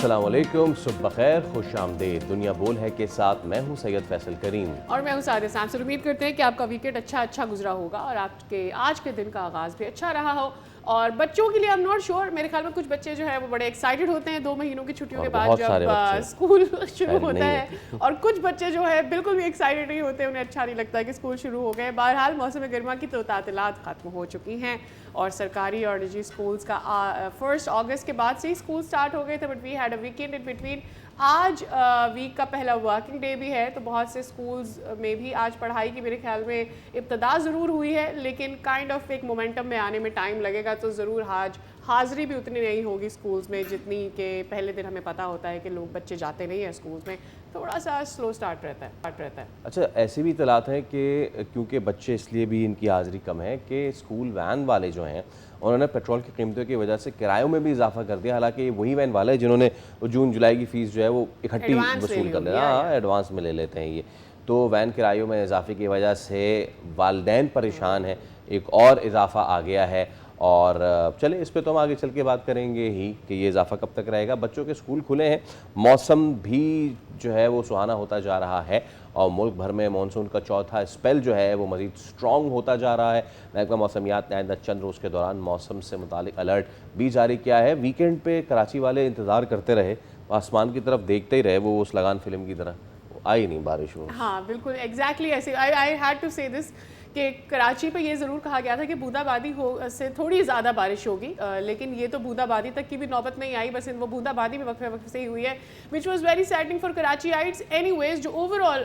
अस्सलाम वालेकुम, सुबह खैर, खुश आमदीद। दुनिया बोल है के साथ मैं हूँ सैयद फैसल करीम और मैं हूँ सादिया सैमसन। उम्मीद करते हैं कि आपका वीकेंड अच्छा गुजरा होगा और आपके आज के दिन का आगाज़ भी अच्छा रहा हो। और बच्चों के लिए आई एम नॉट श्योर, मेरे ख्याल में कुछ बच्चे जो है वो बड़े एक्साइटेड होते हैं 2 महीनों की छुट्टियों के बाद जब स्कूल शुरू होता है, और कुछ बच्चे जो है बिल्कुल भी एक्साइटेड नहीं होते, उन्हें अच्छा नहीं लगता कि स्कूल शुरू हो गए। बहरहाल मौसम गर्मा की तो तातीलात ख़त्म हो चुकी हैं और सरकारी और निजी स्कूल्स का 1 अगस्त के बाद से ही स्कूल स्टार्ट हो गए थे, but we had a weekend in between. आज वीक का पहला वर्किंग डे भी है, तो बहुत से स्कूल्स में भी आज पढ़ाई की मेरे ख्याल में इब्तदा ज़रूर हुई है, लेकिन काइंड ऑफ एक मोमेंटम में आने में टाइम लगेगा। तो ज़रूर आज हाज़िरी भी उतनी नहीं होगी स्कूल्स में जितनी कि पहले दिन हमें पता होता है कि लोग बच्चे जाते नहीं हैं स्कूल्स में, थोड़ा सा स्लो स्टार्ट रहता है। अच्छा, ऐसी भी इतलात हैं कि क्योंकि बच्चे इसलिए भी इनकी हाज़िरी कम है कि स्कूल वैन वाले जो हैं उन्होंने पेट्रोल की कीमतों की वजह से किरायों में भी इजाफा कर दिया। हालांकि वही वैन वाले जिन्होंने जून जुलाई की फ़ीस जो है वो इकट्ठी वसूल कर लेना, एडवांस में ले लेते हैं ये, तो वैन किरायों में इजाफे की वजह से वालिदैन परेशान हैं, एक और इजाफा आ गया है। और चले इस पे तो हम आगे चल के बात करेंगे ही कि ये इजाफा कब तक रहेगा। बच्चों के स्कूल खुले हैं, मौसम भी जो है वो सुहाना होता जा रहा है और मुल्क भर में मानसून का चौथा स्पेल जो है वो मज़ीद स्ट्रॉन्ग होता जा रहा है। महकमा मौसमियात ने आइंदा चंद रोज़ के दौरान मौसम से मुतालिक अलर्ट भी जारी किया है। वीकेंड पे कराची वाले इंतज़ार करते रहे, आसमान की तरफ देखते ही रहे, वो उस लगान फिल्म की तरह आई नहीं बारिश वो। हाँ बिल्कुल, एग्जैक्टली ऐसे आई हैड टू से दिस कि कराची पे ये ज़रूर कहा गया था कि बूंदाबांदी से थोड़ी ज़्यादा बारिश होगी, लेकिन ये तो बूंदाबांदी तक की भी नौबत नहीं आई, बस वो बूंदाबांदी भी वक्त से ही हुई है, which was very saddening for Karachiites. Anyways, जो ओवरऑल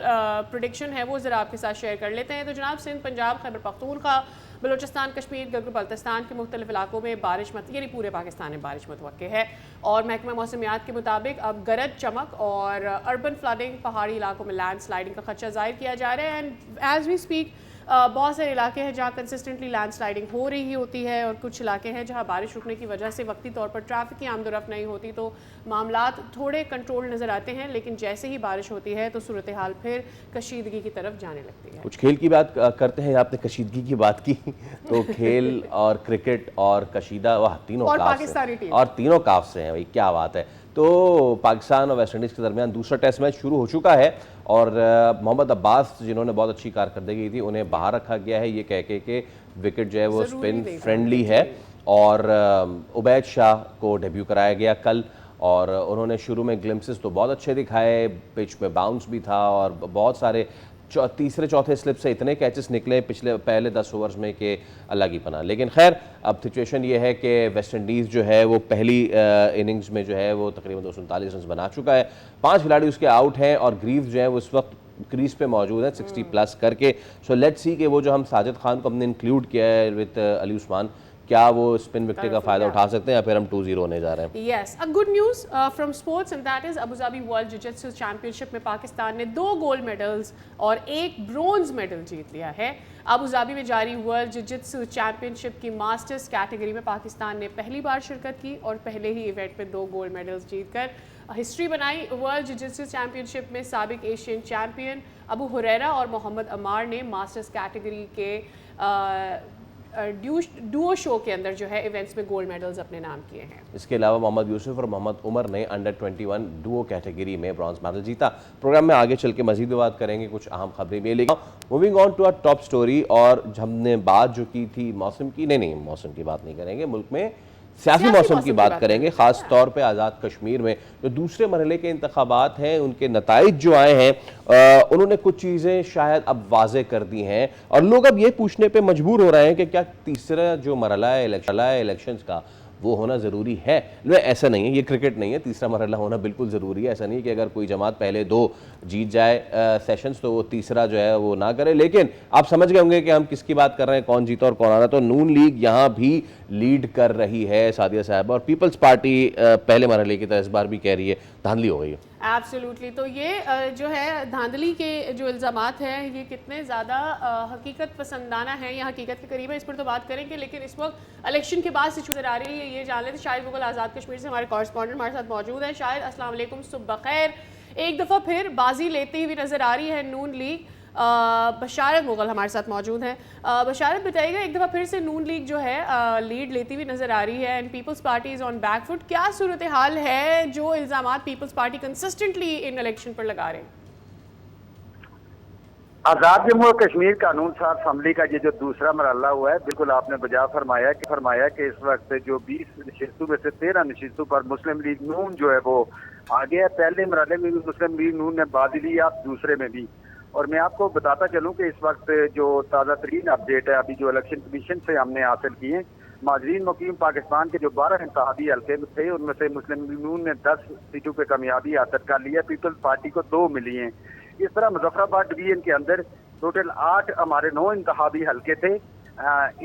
प्रेडिक्शन है वो ज़रा आपके साथ शेयर कर लेते हैं। तो जनाब, सिंध, पंजाब, खैबर पख्तूनख्वा, बलोचिस्तान, कश्मीर, गिलगित बल्तिस्तान के मुख्तलिफ इलाकों में बारिश यानी पूरे पाकिस्तान में बारिश मुतवक्के है। और महकमा मौसमियात के मुताबिक अब गरज, चमक और अर्बन फ्लडिंग, पहाड़ी इलाकों में लैंड स्लाइडिंग का खदशा जाहिर किया जा रहा है। एंड एज वी स्पीक बहुत सारे इलाके हैं जहाँ कंसिस्टेंटली लैंड स्लाइडिंग हो रही होती है, और कुछ इलाके हैं जहाँ बारिश रुकने की वजह से वक्ती तौर पर ट्रैफिक की आमदोरफ्त नहीं होती, तो मामलात थोड़े कंट्रोल नज़र आते हैं। लेकिन जैसे ही बारिश होती है तो सूरत हाल फिर कशीदगी की तरफ जाने लगती है। कुछ खेल की बात करते हैं, आपने कशीदगी की बात की तो खेल और क्रिकेट और कशीदा, वाह, तीनों और काफ पाकिस्तानी टीम और तीनों काफ से हैं भाई, क्या बात है। तो पाकिस्तान और वेस्टइंडीज़ के दरमियान दूसरा टेस्ट मैच शुरू हो चुका है और मोहम्मद अब्बास जिन्होंने बहुत अच्छी कारकर्दगी थी उन्हें बाहर रखा गया है, ये कह के कि विकेट जो है वो स्पिन फ्रेंडली है। और उबैद शाह को डेब्यू कराया गया कल और उन्होंने शुरू में ग्लिम्सेस तो बहुत अच्छे दिखाए, पिच पे बाउंस भी था और बहुत सारे तीसरे चौथे स्लिप से इतने कैचेस निकले पहले 10 ओवर्स में कि अल्लाह की पनाह। लेकिन खैर अब सिचुएशन ये है कि वेस्ट इंडीज़ जो है वो पहली इनिंग्स में जो है वो तकरीबन 239 रन बना चुका है, 5 खिलाड़ी उसके आउट हैं और ग्रीव्स जो है वो इस वक्त क्रीज पे मौजूद है 60 प्लस करके। सो लेट्स सी कि वो जो हम साजिद खान को हमने इंक्लूड किया है विद अली उस्मान, क्या वो स्पिन विकेट का फायदा उठा सकते हैं या फिर हम 2-0 होने जा रहे हैं। Yes, a good news from sports and that is Abu Dhabi world jiu-jitsu championship में पाकिस्तान ने 2 गोल्ड मेडल्स और 1 ब्रोंज मेडल जीत लिया है। अबू धाबी में जारी वर्ल्ड जिजित्सु चैंपियनशिप की मास्टर्स कैटेगरी में पाकिस्तान ने पहली बार शिरकत की और पहले ही इवेंट में 2 गोल्ड मेडल्स जीतकर हिस्ट्री बनाई। वर्ल्ड जिजित्सु चैंपियनशिप में साबिक एशियन चैंपियन अबू हुरैरा और मोहम्मद अमार ने मास्टर्स कैटेगरी के डुओ शो के अंदर जो है इवेंट्स में गोल्ड मेडल्स अपने नाम किए हैं। इसके अलावा मोहम्मद यूसुफ और मोहम्मद उमर ने अंडर 21 डुओ कैटेगरी में ब्रॉन्ज मेडल जीता। प्रोग्राम में आगे चल के मजीद बात करेंगे, कुछ अहम खबरें भी। लेकिन moving on to our top story, और हमने बात जो की थी मौसम की, नहीं मौसम की बात नहीं करेंगे, मुल्क में सियासी मौसम की बात करेंगे, ख़ास तौर पे आज़ाद कश्मीर में जो दूसरे मरहले के इंतखाबात हैं उनके नताइज जो आए हैं उन्होंने कुछ चीज़ें शायद अब वाज़े कर दी हैं और लोग अब ये पूछने पे मजबूर हो रहे हैं कि क्या तीसरा जो मरहला है इलेक्शंस का वो होना ज़रूरी है। ऐसा नहीं है, ये क्रिकेट नहीं है, तीसरा मरहला होना बिल्कुल ज़रूरी है। ऐसा नहीं है कि अगर कोई जमात पहले 2 जीत जाए सेशंस तो वो तीसरा जो है वो ना करे। लेकिन आप समझ गए होंगे कि हम किसकी बात कर रहे हैं, कौन जीता और कौन आ रहा है। तो नून लीग यहाँ भी लीड कर रही है सादिया साहब, और पीपल्स पार्टी पहले मरहले की तरह इस बार भी कह रही है धांधली हो गई है। एब्सोल्युटली, तो ये जो है धांधली के जो इल्ज़ामात हैं ये कितने ज़्यादा हकीकत पसंदाना हैं या हकीकत के करीब है, इस पर तो बात करेंगे। लेकिन इस वक्त इलेक्शन के बाद सिचुएशन आ रही है, ये जान लेते शायद मुगल आज़ाद कश्मीर से हमारे कॉरेस्पॉन्डेंट हमारे साथ मौजूद हैं। शायद अस्सलाम वालेकुम, सुबह खैर। एक दफ़ा फिर बाजी लेती हुई नज़र आ रही है नून लीग। बशारत मुगल हमारे साथ मौजूद हैं। बशारत, बताइएगा, एक दफ़ा फिर से नून लीग जो है लीड लेती हुई नज़र आ रही है and Peoples Party is on back foot. क्या सूरत हाल है जो इल्ज़ामात पीपल्स पार्टी कंसिस्टेंटली इन इलेक्शन पर लगा रहे हैं? आज़ाद जम्मू और कश्मीर कानून साज असम्बली का ये जो दूसरा मरहला हुआ है, बिल्कुल आपने बजा फरमाया कि इस वक्त जो 20 नशिस्तों में से 13 नशिस्तों पर मुस्लिम लीग नून जो है वो आगे है। पहले मरहले में भी मुस्लिम लीग नून ने बाजी ली, आप दूसरे में भी। और मैं आपको बताता चलूं कि इस वक्त जो ताज़ा तरीन अपडेट है अभी जो इलेक्शन कमीशन से हमने हासिल किए, माजरीन मुकीम पाकिस्तान के जो 12 इंतखाबी हल्के थे उनमें से मुस्लिम लीग नून ने 10 सीटों पर कामयाबी हासिल कर ली है, पीपल्स पार्टी को 2 मिली हैं। इस तरह मुजफ्फराबाद डिवीजन के अंदर टोटल 8 हमारे 9 इंतखाबी हल्के थे।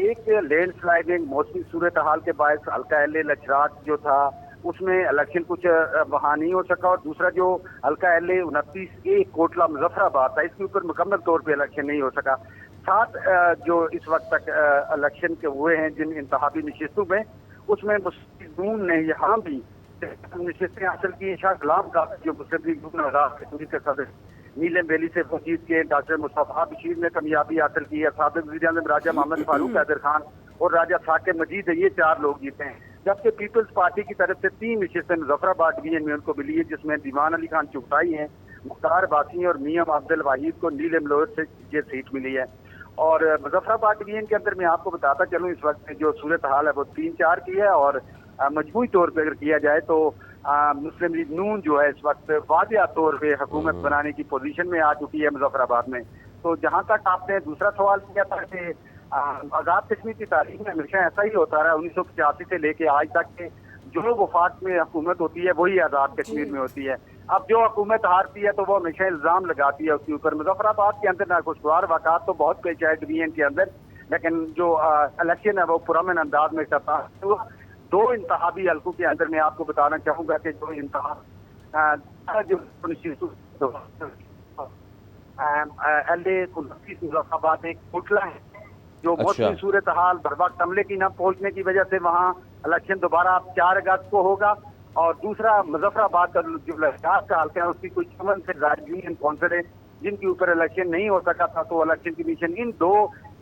एक लैंड स्लाइडिंग मौसमी सूरत हाल के बायस हल्का एल लचरात जो था उसमें इलेक्शन कुछ वहाँ नहीं हो सका, और दूसरा जो हल्का एल 29A कोटला मुजफ्फराबाद था इसके ऊपर मुकम्मल तौर पर इलेक्शन नहीं हो सका। 7 जो इस वक्त तक इलेक्शन के हुए हैं जिन इंतखाबी नशिस्तों में, उसमें मुस्लिम नून ने यहाँ भी नशिस्तें हासिल की। शाह गुलाम का जो मुस्लिम लीग नून आज़ाद कश्मीर के सदर नीलम वैली से वो जीत के, डॉक्टर मुस्तफा बशीर ने कामयाबी हासिल की है, साबिक वज़ीर-ए-आज़म राजा मोहम्मद फारूक हैदर खान और राजा साकिब मजीद है, ये 4 लोग जीते हैं। जबकि पीपल्स पार्टी की तरफ से 3 नशिस्तें मुजफ्फराबाद डिवीजन में उनको मिली है, जिसमें दीवान अली खान चुगताई हैं, मुख्तार बासी और मियां अब्दुल वाहिद को नीलम लोअर से ये सीट मिली है। और मुजफ्फराबाद डिवीजन के अंदर मैं आपको बताता चलूँ इस वक्त जो सूरत हाल है वो 3-4 की है, और मजमूई तौर पर अगर किया जाए तो मुस्लिम लीग नून जो है इस वक्त वादिया तौर पे हुकूमत बनाने की पोजीशन में आ चुकी है मुजफ्फराबाद में। तो जहाँ तक आपने दूसरा सवाल किया था कि आज़ाद कश्मीर की तारीख में हमेशा ऐसा ही होता रहा, 1985 से लेके आज तक के जो वफाक में हुकूमत होती है वही आज़ाद कश्मीर में होती है। अब जो हुकूमत हारती है तो वो हमेशा इल्ज़ाम लगाती है उसके ऊपर। मुजफ्फराबाद के अंदर नाखुशगवार वाक़ात तो बहुत पेश आए डिवीजन के अंदर, लेकिन जो इलेक्शन है वो पुरअमन अंदाज में करता हुआ 2 इंतखाबी हल्कों के अंदर मैं आपको बताना चाहूँगा कि जो मुजफ्फराबाद एक कोटला है जो मौसमी सूरत हाल बर वक्त हमले की न पहुंचने की वजह से वहाँ इलेक्शन दोबारा 4 अगस्त को होगा। और दूसरा मुजफ्फराबाद का जो लश्कार का हल्का है उसकी कुछ 7 से यूनियन काउंसिल है जिनके ऊपर इलेक्शन नहीं हो सका था, तो इलेक्शन कमीशन इन 2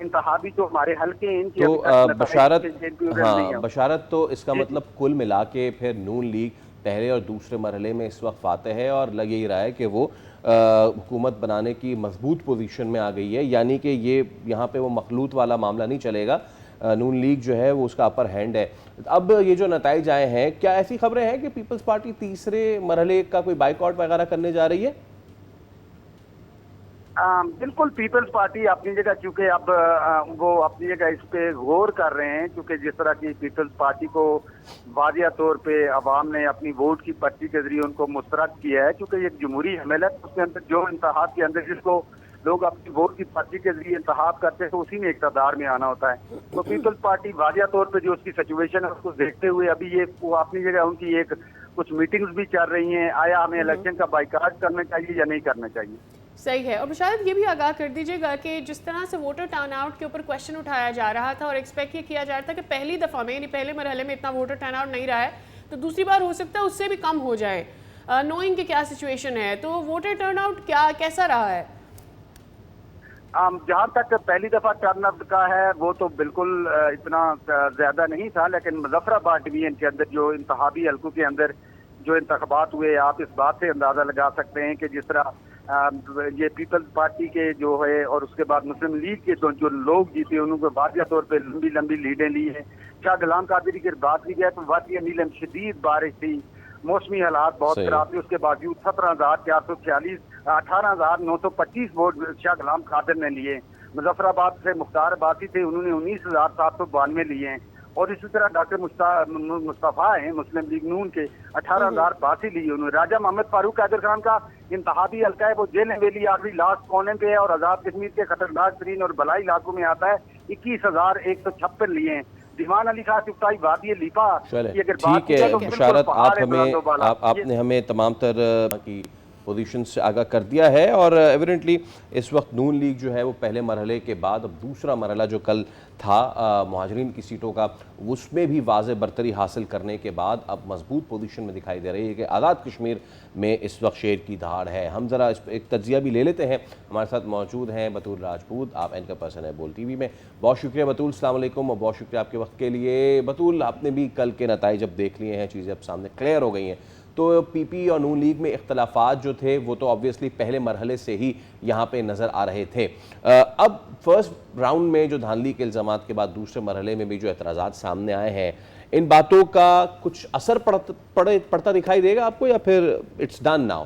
इंतखाबी जो हमारे हल्के हैं इनकी तो बशारत तो इसका मतलब कुल मिला के फिर नून लीग पहले और दूसरे मरहले में इस वक्त फातह है और लग ही रहा है कि वो हुकूमत बनाने की मजबूत पोजीशन में आ गई है, यानी कि ये यहाँ पे वो मखलूत वाला मामला नहीं चलेगा, नून लीग जो है वो उसका अपर हैंड है। अब ये जो नताइज आए हैं, क्या ऐसी खबरें हैं कि पीपल्स पार्टी तीसरे मरहले का कोई बाइकआउट वगैरह करने जा रही है? बिल्कुल, पीपल्स पार्टी अपनी जगह, चूंकि अब वो अपनी जगह इस पे गौर कर रहे हैं, क्योंकि जिस तरह की पीपल्स पार्टी को वादिया तौर पे अवाम ने अपनी वोट की पर्ची के जरिए उनको मुस्तरद किया है, क्योंकि एक जमहूरी हमल है उसके अंदर जो इंतखाब के अंदर जिसको लोग अपनी वोट की पर्ची के जरिए इंतखाब करते हैं तो उसी में इक़्तिदार में आना होता है। तो पीपल्स पार्टी वादिया तौर पर जो उसकी सिचुएशन है उसको देखते हुए अभी ये वो अपनी जगह उनकी एक कुछ मीटिंग्स भी चल रही हैं, आया हमें इलेक्शन का बाइकाट करना चाहिए या नहीं करना चाहिए। सही है। और शायद ये भी आगाह कर दीजिएगा कि जिस तरह से वोटर टर्नआउट के ऊपर क्वेश्चन उठाया जा रहा था और एक्सपेक्ट ये किया जा रहा था कि पहली दफ़ा में यानी पहले मरहले में इतना वोटर टर्नआउट नहीं रहा है तो दूसरी बार हो सकता है उससे भी कम हो जाए, नोइंग कि क्या सिचुएशन है, तो वोटर टर्नआउट कैसा रहा है? जहाँ तक पहली दफा टर्नआउट का है वो तो बिल्कुल इतना ज्यादा नहीं था, लेकिन मुजफ्फराबाद डिवीजन के अंदर जो इंतखाबी हल्कों के अंदर जो इंतखाबात हुए, आप इस बात से अंदाजा लगा सकते हैं कि जिस तरह ये पीपल्स पार्टी के जो है और उसके बाद मुस्लिम लीग के जो लोग जीते उन्होंने वादिया तौर पर लंबी लंबी लीडें ली हैं। शाह गुलाम कादरी की बात की जाए तो वादिया नीलम शदीद बारिश थी, मौसमी हालात बहुत खराब थे, उसके बावजूद 17,446 18,925 वोट शाह गुलाम कादिर ने लिए। मुजफ्फराबाद से मुख्तार बासी थे, उन्होंने 19,792 लिए हैं। और इसी तरह डॉक्टर मुस्तफा हैं मुस्लिम लीग नून के 18,082 लिए उन्होंने। राजा मोहम्मद फारूक हैदर खान का इंतहाबी हल्का है वो जेल हवेली आखिरी लास्ट कोने पे है और आजाद कश्मीर के खतरनाक तरीन और बलाई इलाकों में आता है, 21,156 लिए हैं। दीवान अली खान चुगताई वादी लीपा की अगर बात ठीक है, बशारत आपने हमें तमाम तर की पोजीशन से आगाह कर दिया है और एविडेंटली इस वक्त नून लीग जो है वो पहले मरहले के बाद अब दूसरा मरहला जो कल था मुहाजिरीन की सीटों का, उसमें भी वाज़े बरतरी हासिल करने के बाद अब मजबूत पोजीशन में दिखाई दे रही है कि आज़ाद कश्मीर में इस वक्त शेर की दहाड़ है। हम ज़रा इस एक तज्जिया भी ले लेते हैं। हमारे साथ मौजूद हैं बतूल राजपूत, आप एंकर पर्सन है बोल टीवी में। बहुत शुक्रिया बतूल, अस्सलाम वालेकुम और बहुत शुक्रिया आपके वक्त के लिए। बतूल, आपने भी कल के नताइज जब देख लिए हैं, चीज़ें अब सामने क्लियर हो गई हैं, तो पीपी और नून लीग में इख्तलाफात जो थे वो तो ऑब्वियसली पहले मरहले से ही यहाँ पे नज़र आ रहे थे। अब फर्स्ट राउंड में जो धांधली के इल्ज़ामात के बाद दूसरे मरहले में भी जो एतराज़ात सामने आए हैं, इन बातों का कुछ असर पड़ता दिखाई देगा आपको या फिर इट्स डन नाउ?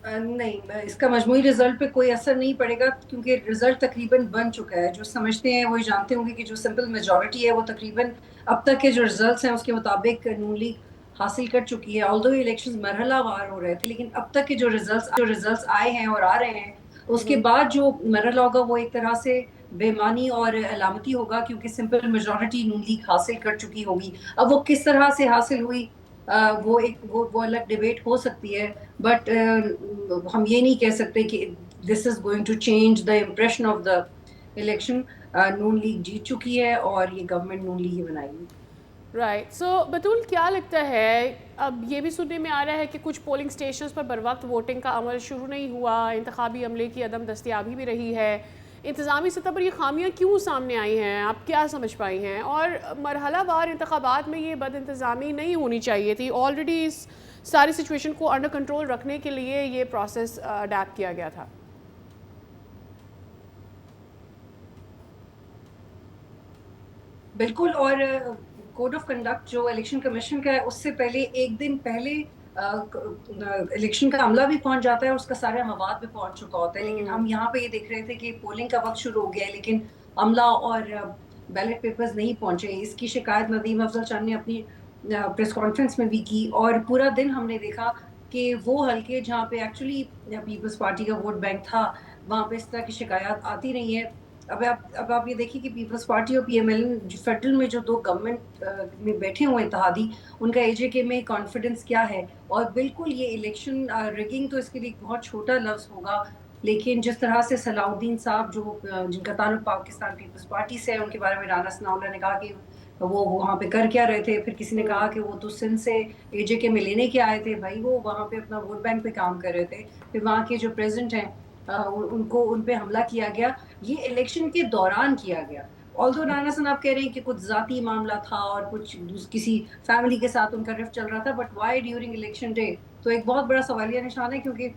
नहीं, इसका मजमूई रिजल्ट पे कोई असर नहीं पड़ेगा क्योंकि रिजल्ट तकरीबन बन चुका है। जो समझते हैं वही जानते होंगे कि जो सिंपल मेजॉरिटी है वो तकरीबन अब तक के जो रिजल्ट्स हैं उसके मुताबिक नून लीग हासिल कर चुकी है। ऑल्दो इलेक्शंस मरहलावार हो रहे थे, लेकिन अब तक के जो रिजल्ट्स आए हैं और आ रहे हैं, उसके बाद जो मरहला होगा वो एक तरह से बेमानी और अलामती होगा क्योंकि सिंपल मेजॉरिटी नून लीग हासिल कर चुकी होगी। अब वो किस तरह से हासिल हुई वो अलग डिबेट हो सकती है, बट हम ये नहीं कह सकते कि this is going to change the impression of the election. Noon League जीत चुकी है और ये गवर्नमेंट नून लीग ही बनाएगी। राइट, सो बतूल क्या लगता है, अब ये भी सुनने में आ रहा है कि कुछ पोलिंग स्टेशंस पर बर वक्त वोटिंग का अमल शुरू नहीं हुआ, इंतखाबी अमले की अदम दस्तियाबी भी रही है, इंतज़ामी सतह पर ये खामियां क्यों सामने आई हैं, आप क्या समझ पाई हैं? और मरहलावार इंतखाबात में ये बद इंतज़ामी नहीं होनी चाहिए थी, ऑलरेडी इस सारी सिचुएशन को अंडर कंट्रोल रखने के लिए ये प्रोसेस अडेप्ट किया गया था। बिल्कुल, और कोड ऑफ कंडक्ट जो इलेक्शन कमीशन का है उससे पहले एक दिन पहले इलेक्शन का अमला भी पहुंच जाता है और उसका सारा मवाद भी पहुंच चुका होता है। लेकिन हम यहाँ पे ये देख रहे थे कि पोलिंग का वक्त शुरू हो गया है लेकिन अमला और बैलेट पेपर्स नहीं पहुंचे। इसकी शिकायत नदीम अफजल चंद ने अपनी प्रेस कॉन्फ्रेंस में भी की और पूरा दिन हमने देखा कि वो हल्के जहाँ पे एक्चुअली पीपल्स पार्टी का वोट बैंक था वहाँ पे इस तरह की शिकायत आती रही है। अब आप ये देखिए कि पीपल्स पार्टी और पीएमएल फेडरल में जो दो गवर्नमेंट में बैठे हुए इत्तेहादी, उनका एजेके में कॉन्फिडेंस क्या है। और बिल्कुल ये इलेक्शन रिगिंग तो इसके लिए बहुत छोटा लफ्ज़ होगा, लेकिन जिस तरह से सलाउद्दीन साहब जो जिनका ताल्लुक पाकिस्तान पीपल्स पार्टी से है, उनके बारे में राना सनाउल्लाह ने कहा कि वो वहाँ पे कर क्या रहे थे। फिर किसी ने कहा कि वो तो सिंध से एजेके में लेने के आए थे, भाई वो वहाँ पे अपना वोट बैंक पे काम कर रहे थे। फिर वहाँ के जो प्रेसिडेंट हैं उनको उन पे हमला किया गया, ये इलेक्शन के दौरान किया गया। ऑल्दो राना साहब आप कह रहे हैं कि कुछ जाती मामला था और कुछ किसी फैमिली के साथ उनका रिफ्ट चल रहा था, but why during election day? तो एक बहुत बड़ा सवालिया निशान है क्योंकि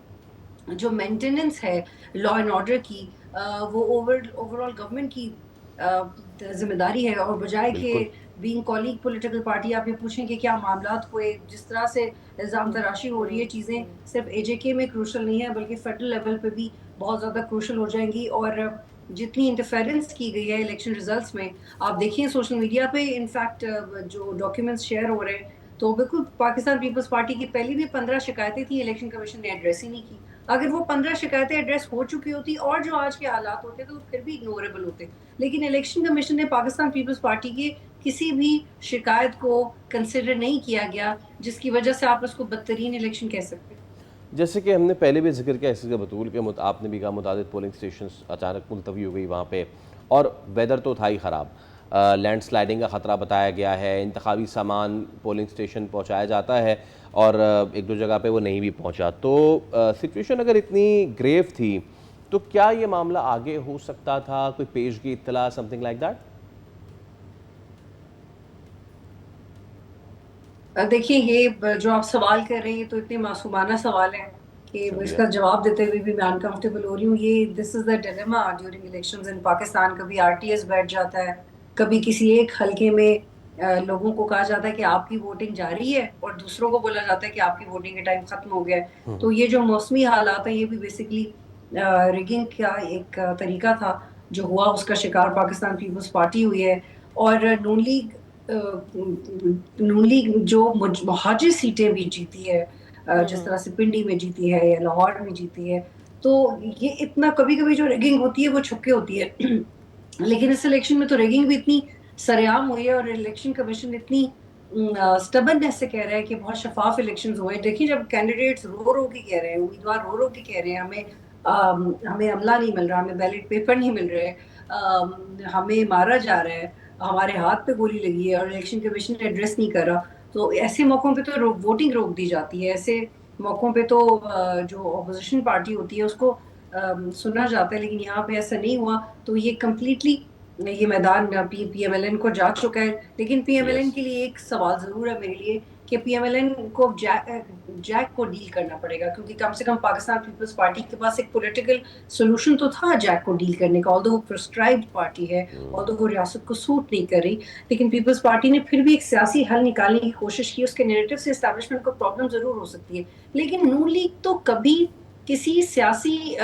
जो मेंटेनेंस है लॉ एंड ऑर्डर की वो ओवरऑल गवर्नमेंट की जिम्मेदारी है। और बजाय के बीइंग कॉलीग पॉलिटिकल पार्टी आप ये पूछें कि क्या मामलात हुए, जिस तरह से इल्ज़ाम तराशी हो रही है, चीज़ें सिर्फ एजेके में क्रूशल नहीं है बल्कि फेडरल लेवल पे भी बहुत ज़्यादा क्रूशल हो जाएंगी। और जितनी इंटरफेरेंस की गई है इलेक्शन रिजल्ट्स में, आप देखिए सोशल मीडिया पे इनफैक्ट जो डॉक्यूमेंट्स शेयर हो रहे हैं, तो बिल्कुल पाकिस्तान पीपल्स पार्टी की पहले भी 15 शिकायतें थी, इलेक्शन कमीशन ने एड्रेस ही नहीं की। अगर वो 15 शिकायतें एड्रेस हो चुकी होती और जो आज के हालात होते तो फिर भी इग्नोरेबल होते, लेकिन इलेक्शन कमीशन ने पाकिस्तान पीपल्स पार्टी के किसी भी शिकायत को कंसिडर नहीं किया गया, जिसकी वजह से आप उसको बदतरीन इलेक्शन कह सकते हैं। जैसे कि हमने पहले भी जिक्र किया इसी बतूल के आपने भी कहा मुताबिक पोलिंग स्टेशन अचानक मुलतवी हो गई वहाँ पे, और वेदर तो था ही ख़राब, लैंड स्लाइडिंग का ख़तरा बताया गया है, इंतखाबी सामान पोलिंग स्टेशन पहुँचाया जाता है और एक दो जगह पे वो नहीं भी पहुँचा। तो सिचुएशन अगर इतनी ग्रेव थी तो क्या ये मामला आगे हो सकता था? कोई पेशगी इत्तला, समथिंग लाइक दैट? देखिए, ये जो आप सवाल कर रहे हैं तो इतने मासूमाना सवाल है कि इसका जवाब देते हुए भी मैं अनकंफर्टेबल हो रही हूँ। ये this is the dilemma during elections in Pakistan. कभी आरटीएस बैठ जाता है, कभी किसी एक हलके में लोगों को कहा जाता है कि आपकी वोटिंग जारी है और दूसरों को बोला जाता है कि आपकी वोटिंग का टाइम खत्म हो गया है। तो ये जो मौसमी हालात है, ये भी बेसिकली रिगिंग का एक तरीका था जो हुआ, उसका शिकार पाकिस्तान पीपल्स पार्टी हुई है। और नून लीग जो मुहाजिर सीटें भी जीती है, जिस तरह से पिंडी में जीती है या लाहौर में जीती है, तो ये इतना कभी कभी जो रिगिंग होती है वो छुपके होती है। लेकिन इस इलेक्शन में तो रिगिंग भी इतनी सरेआम हुई है और इलेक्शन कमीशन इतनी स्टबननेस से कह रहा है कि बहुत शफाफ इलेक्शंस हुए। देखिए, जब कैंडिडेट्स रो रो के कह रहे हैं, उम्मीदवार रो रो के कह रहे हैं हमें अमला नहीं मिल रहा, हमें बैलेट पेपर नहीं मिल रहे, हमें मारा जा रहा है, हमारे हाथ पे गोली लगी है और इलेक्शन कमीशन एड्रेस नहीं कर रहा, तो ऐसे मौकों पे तो वोटिंग रोक दी जाती है। ऐसे मौकों पे तो जो ऑपोजिशन पार्टी होती है उसको सुना जाता है, लेकिन यहाँ पे ऐसा नहीं हुआ। तो ये कम्प्लीटली ये मैदान पीएमएलएन को जा चुका है। लेकिन पीएमएलएन यस के लिए एक सवाल जरूर है मेरे लिए कि पीएमएलएन को जैक को डील करना पड़ेगा, क्योंकि कम से कम पाकिस्तान पीपल्स पार्टी के पास एक पॉलिटिकल सोल्यूशन तो था जैक को डील करने का। ऑल्दो वो प्रिस्क्राइब्ड पार्टी है, ऑल्दो वो रियासत को सूट नहीं कर रही, लेकिन पीपल्स पार्टी ने फिर भी एक सियासी हल निकालने की कोशिश की। उसके नैरेटिव से एस्टैब्लिशमेंट को प्रॉब्लम जरूर हो सकती है, लेकिन नून लीग तो कभी किसी सियासी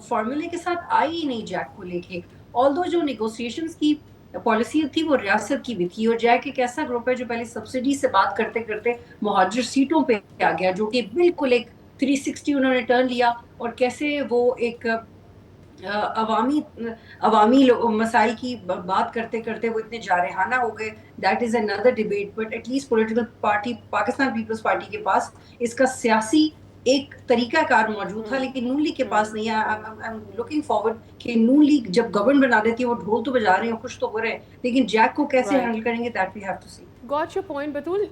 फॉर्मूले के साथ आई ही नहीं जैक को लेके। ऑल्दो जो नेगोशिएशंस की पॉलिसी थी वो रियासत की भी थी, और जैक एक ऐसा ग्रुप है जो पहले सब्सिडी से बात करते करते मुहाजिर सीटों पे आ गया, जो कि बिल्कुल एक 360 उन्होंने टर्न लिया, और कैसे वो एक अवामी अवामी मसाइल की बात करते करते वो इतने जारहाना हो गए। That is another debate, but at least political party Pakistan Peoples Party के पास इसका सियासी एक तरीकाकार मौजूद था, लेकिन नून लीग के पास नहीं है। आई एम लुकिंग फॉरवर्ड कि नून लीग जब गवर्न बना देती है वो ढोल तो बजा रहे हैं, खुश तो हो रहे हैं, लेकिन जैक को कैसे हैंडल करेंगे that we have to see. Got your point Batool.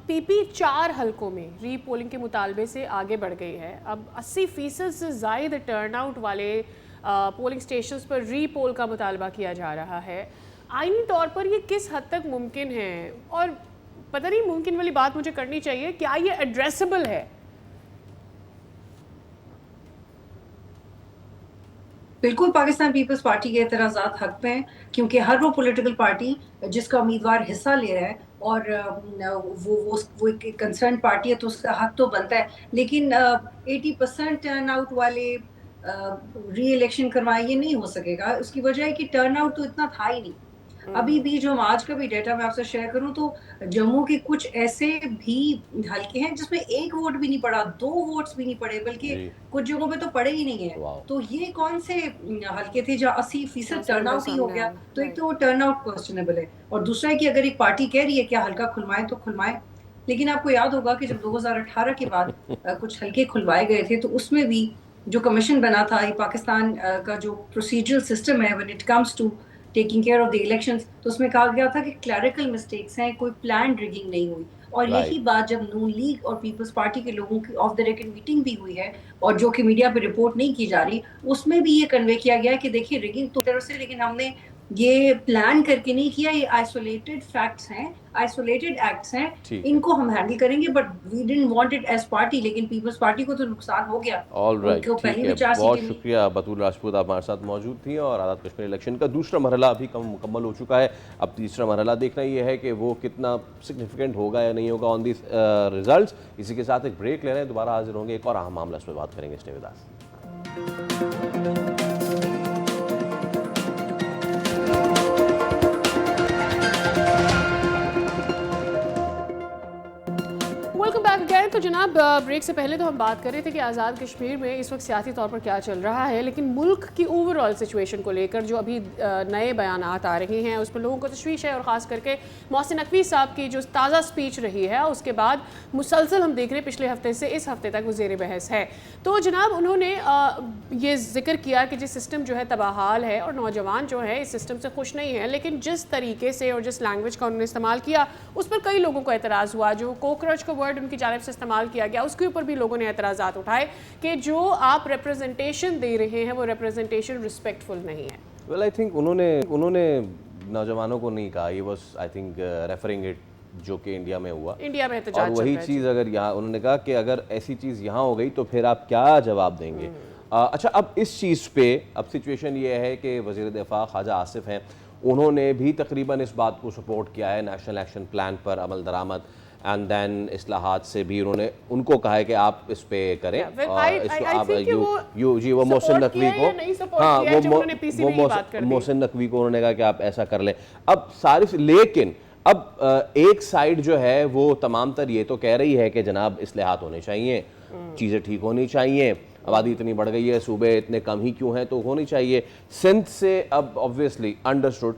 PP 4 हलकों में री पोलिंग के मुतालबे से आगे बढ़ गई है। अब 80% से ज़ायद टर्नआउट वाले पोलिंग स्टेशंस पर री पोल का मुतालबा किया जा रहा है। आईनी तौर पर ये किस हद तक मुमकिन है, और पता नहीं मुमकिन वाली बात मुझे करनी चाहिए, क्या ये एड्रेसेबल है? बिल्कुल पाकिस्तान पीपल्स पार्टी के एतराज़ात हक पे हैं, क्योंकि हर वो पॉलिटिकल पार्टी जिसका उम्मीदवार हिस्सा ले रहा है और वो एक कंसर्न पार्टी है तो उसका हक तो बनता है, लेकिन 80% टर्न आउट वाले री इलेक्शन करवाए ये नहीं हो सकेगा। उसकी वजह है कि टर्न आउट तो इतना था ही नहीं। अभी भी जो आज का भी डेटा मैं आपसे शेयर करूं तो जम्मू के कुछ ऐसे भी हल्के हैं जिसमें एक वोट भी नहीं पड़ा, 2 वोट्स भी नहीं पड़े, बल्कि कुछ जगहों पे तो पड़े ही नहीं है। तो ये कौन से हल्के थे जहाँ 80% टर्नआउट ही हो गया? तो एक तो वो टर्नआउट क्वेश्चनेबल है, और दूसरा है कि अगर एक पार्टी कह रही है कि हल्का खुलवाएं तो खुलवाएं। लेकिन आपको याद होगा कि जब 2018 के बाद कुछ हल्के खुलवाए गए थे तो उसमें भी जो कमीशन बना था, ये पाकिस्तान का जो प्रोसीजरल सिस्टम है when it comes to taking care of the elections, तो उसमें कहा गया था कि क्लैरिकल मिस्टेक्स हैं, कोई प्लान रिगिंग नहीं हुई। और यही बात जब नून लीग और पीपल्स पार्टी के लोगों की ऑफ द रिकॉर्ड मीटिंग भी हुई है, और जो कि मीडिया पे रिपोर्ट नहीं की जा रही, उसमें भी ये कन्वे किया गया कि देखिए रिगिंग तो तरफ से, लेकिन हमने ये प्लान करके नहीं किया, ये आइसोलेटेड फैक्ट्स हैं, आइसोलेटेड एक्ट्स हैं, इनको हम हैंडल करेंगे, but we didn't want it as party. लेकिन पीपल्स पार्टी को तो नुकसान हो गया। ऑलराइट, ठीक है, बहुत शुक्रिया बतूल राजपूत, आप हमारे साथ मौजूद थी। और आज़ाद कश्मीर इलेक्शन का दूसरा मरहला अभी मुकम्मल हो चुका है। अब तीसरा मरहला देखना ये है कि वो कितना सिग्निफिकेंट होगा या नहीं होगा ऑन दिस रिजल्ट्स। इसी के साथ एक ब्रेक ले रहे हैं, दोबारा हाजिर होंगे, एक और अहम मामला इस पर बात करेंगे। Stay with us. तो जनाब, ब्रेक से पहले तो हम बात कर रहे थे कि आज़ाद कश्मीर में इस वक्त सियासी तौर पर क्या चल रहा है, लेकिन मुल्क की ओवरऑल सिचुएशन को लेकर जो अभी नए बयानात आ रहे हैं उस पर लोगों को तशवीश है। और ख़ास करके मोहसिन नकवी साहब की जो ताज़ा स्पीच रही है उसके बाद मुसलसल हम देख रहे हैं पिछले हफ्ते से इस हफ्ते तक वो ज़ेर बहस है। तो जनाब उन्होंने ये जिक्र किया कि जिस सिस्टम जो है तबाहाल है और नौजवान जो है इस सिस्टम से खुश नहीं है, लेकिन जिस तरीके से और जिस लैंग्वेज का उन्होंने इस्तेमाल किया उस पर कई लोगों को एतराज़ हुआ। जो कोकरोच का वर्ड उनकी जानिब से इस्तेमाल किया गया उसके ऊपर भी लोगों ने एतराज़ात उठाए कि जो आप रिप्रेजेंटेशन दे रहे हैं वो रिप्रेजेंटेशन रिस्पेक्टफुल नहीं है। वेल आई थिंक उन्होंने नौजवानों को नहीं कहा, ये was I think referring it जो कि इंडिया में हुआ, इंडिया में एहतजाज, और वही चीज़ अगर यहाँ उन्होंने कहा कि अगर ऐसी चीज़ यहाँ हो गई तो फिर आप क्या जवाब देंगे। अच्छा, अब इस चीज़ पे अब सिचुएशन ये है कि वज़ीर दिफा ख्वाजा आसिफ हैं, उन्होंने भी तकरीबन इस बात को सपोर्ट किया है नेशनल एक्शन प्लान पर अमल दरामद, एंड देन इस्लाहात से भी उन्होंने उनको कहा है कि आप इस पे करें। वो मोहसिन नकवी को, हाँ वो मोहसिन नकवी को उन्होंने कहा कि आप ऐसा कर लें। अब सारी, लेकिन अब एक साइड जो है वो तमाम तर ये तो कह रही है कि जनाब इस्लाहात होने चाहिए, चीज़ें ठीक होनी चाहिए, आबादी इतनी बढ़ गई है, सूबे इतने कम ही क्यों हैं तो होनी चाहिए। सिंध से अब ऑब्वियसली अंडरस्टूड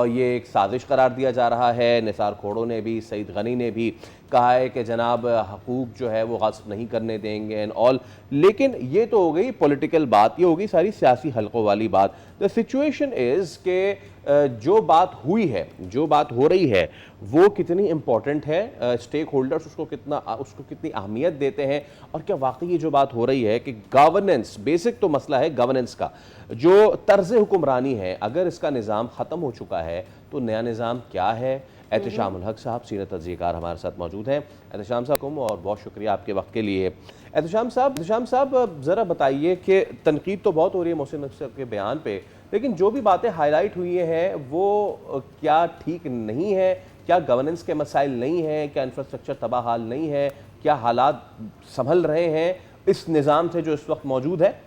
ये एक साजिश करार दिया जा रहा है। निसार खोड़ो ने भी, सईद गनी ने भी कहा है कि जनाब हकूक़ जो है वो गस्ब नहीं करने देंगे एंड ऑल। लेकिन ये तो हो गई पॉलिटिकल बात, ये हो गई सारी सियासी हलकों वाली बात। द सिचुएशन इज़ कि जो बात हुई है, जो बात हो रही है, वो कितनी इम्पॉर्टेंट है, स्टेक होल्डर्स उसको कितनी अहमियत देते हैं, और क्या वाकई ये जो बात हो रही है कि गवर्नेंस, बेसिक तो मसला है गवर्नेंस का, जो तर्ज हुक्मरानी है, अगर इसका निज़ाम ख़त्म हो चुका है तो नया निज़ाम क्या है। एहतशामुल हक साहब सीनियर तज्ज़ियाकार हमारे साथ मौजूद हैं। एहतशाम साहब और बहुत शुक्रिया आपके वक्त के लिए। एहतशाम साहब ज़रा बताइए कि तनकीद तो बहुत हो रही है मोहसिन नकवी साहब के बयान पे, लेकिन जो भी बातें हाईलाइट हुई हैं वो क्या ठीक नहीं है? क्या गवर्नेंस के मसाइल नहीं हैं? क्या इंफ्रास्ट्रक्चर तबाह हाल नहीं है? क्या हालात संभल रहे हैं इस निज़ाम से जो इस वक्त मौजूद है?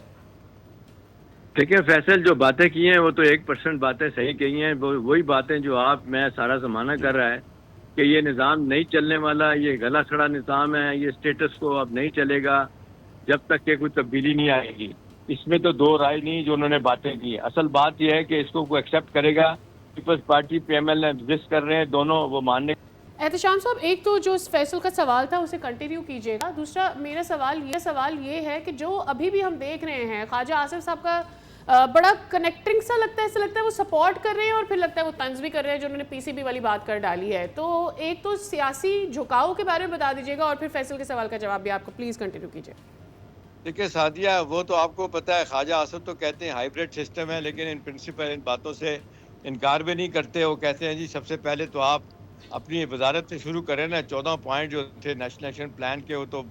देखिए फैसल, जो बातें की हैं वो तो 1% बातें सही कही हैं। वही बातें जो आप मैं सारा ज़माना कर रहा है कि ये निज़ाम नहीं चलने वाला, ये गला सड़ा निज़ाम है, ये स्टेटस को अब नहीं चलेगा जब तक कि कोई तब्दीली नहीं आएगी। इसमें तो दो राय नहीं जो उन्होंने बातें की। असल बात यह है कि इसको कोई एक्सेप्ट करेगा। पीपल्स पार्टी PML एग्जिस्ट कर रहे हैं, दोनों वो मानने। एहतशाम साहब, एक तो जो फैसल का सवाल था उसे कंटिन्यू कीजिएगा। दूसरा मेरा सवाल ये है कि जो अभी भी हम देख रहे हैं, ख्वाजा आसिफ साहब का बड़ा कनेक्टिंग सा लगता है, ऐसा लगता है वो सपोर्ट कर रहे हैं और फिर लगता है वो तंज भी कर रहे हैं, जो उन्होंने PCB वाली बात कर डाली है। तो एक तो सियासी झुकाव के बारे में बता दीजिएगा और फिर फैसल के सवाल का जवाब भी आपको प्लीज़ कंटिन्यू कीजिए। देखिए सादिया, वो तो आपको पता है, ख्वाजा आसिफ तो कहते हैं हाइब्रिड सिस्टम है, लेकिन इन प्रिंसिपल इन बातों से इनकार भी नहीं करते। वो कहते हैं जी सबसे पहले तो आप अपनी वजारत से शुरू करें ना। 14 पॉइंट जो थे नेशनल एक्शन प्लान के, वो तो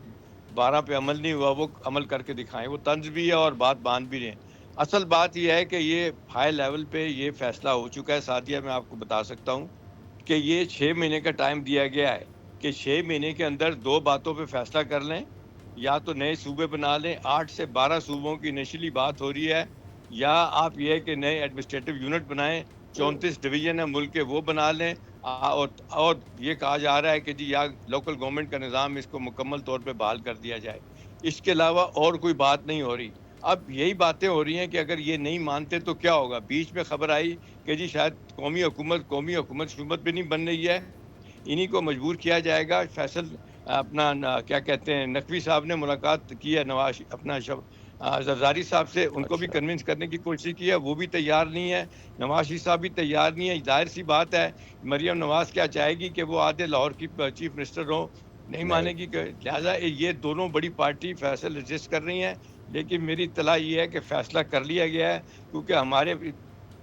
12 पे अमल नहीं हुआ, वो अमल करके दिखाएं। वो तंज भी है और बात बांध भी रहे हैं। असल बात यह है कि ये हाई लेवल पे ये फैसला हो चुका है सादिया। मैं आपको बता सकता हूँ कि ये 6 महीने का टाइम दिया गया है कि 6 महीने के अंदर दो बातों पे फैसला कर लें। या तो नए सूबे बना लें, 8 से 12 सूबों की इनिशियली बात हो रही है, या आप ये है कि नए एडमिनिस्ट्रेटिव यूनिट बनाएं, 34 डिवीजन है मुल्क के, वो बना लें। और ये कहा जा रहा है कि जी या लोकल गवर्नमेंट का निज़ाम, इसको मुकम्मल तौर पे बहाल कर दिया जाए। इसके अलावा और कोई बात नहीं हो रही। अब यही बातें हो रही हैं कि अगर ये नहीं मानते तो क्या होगा। बीच में खबर आई कि जी शायद कौमी हुकूमत शुमत भी नहीं बन रही है, इन्हीं को मजबूर किया जाएगा। फैसल अपना क्या कहते हैं, नकवी साहब ने मुलाकात की है नवाज अपना जरदारी साहब से, उनको भी कन्विंस करने की कोशिश की है, वो भी तैयार नहीं है। नवाज शरीफ साहब भी तैयार नहीं है। जाहिर सी बात है, मरियम नवाज क्या चाहेगी कि वो आधे लाहौर की चीफ मिनिस्टर हो, नहीं मानेगी। लिहाजा ये दोनों बड़ी पार्टी फैसल रजिस्ट कर रही हैं। लेकिन मेरी इत्तला ये है कि फ़ैसला कर लिया गया है, क्योंकि हमारे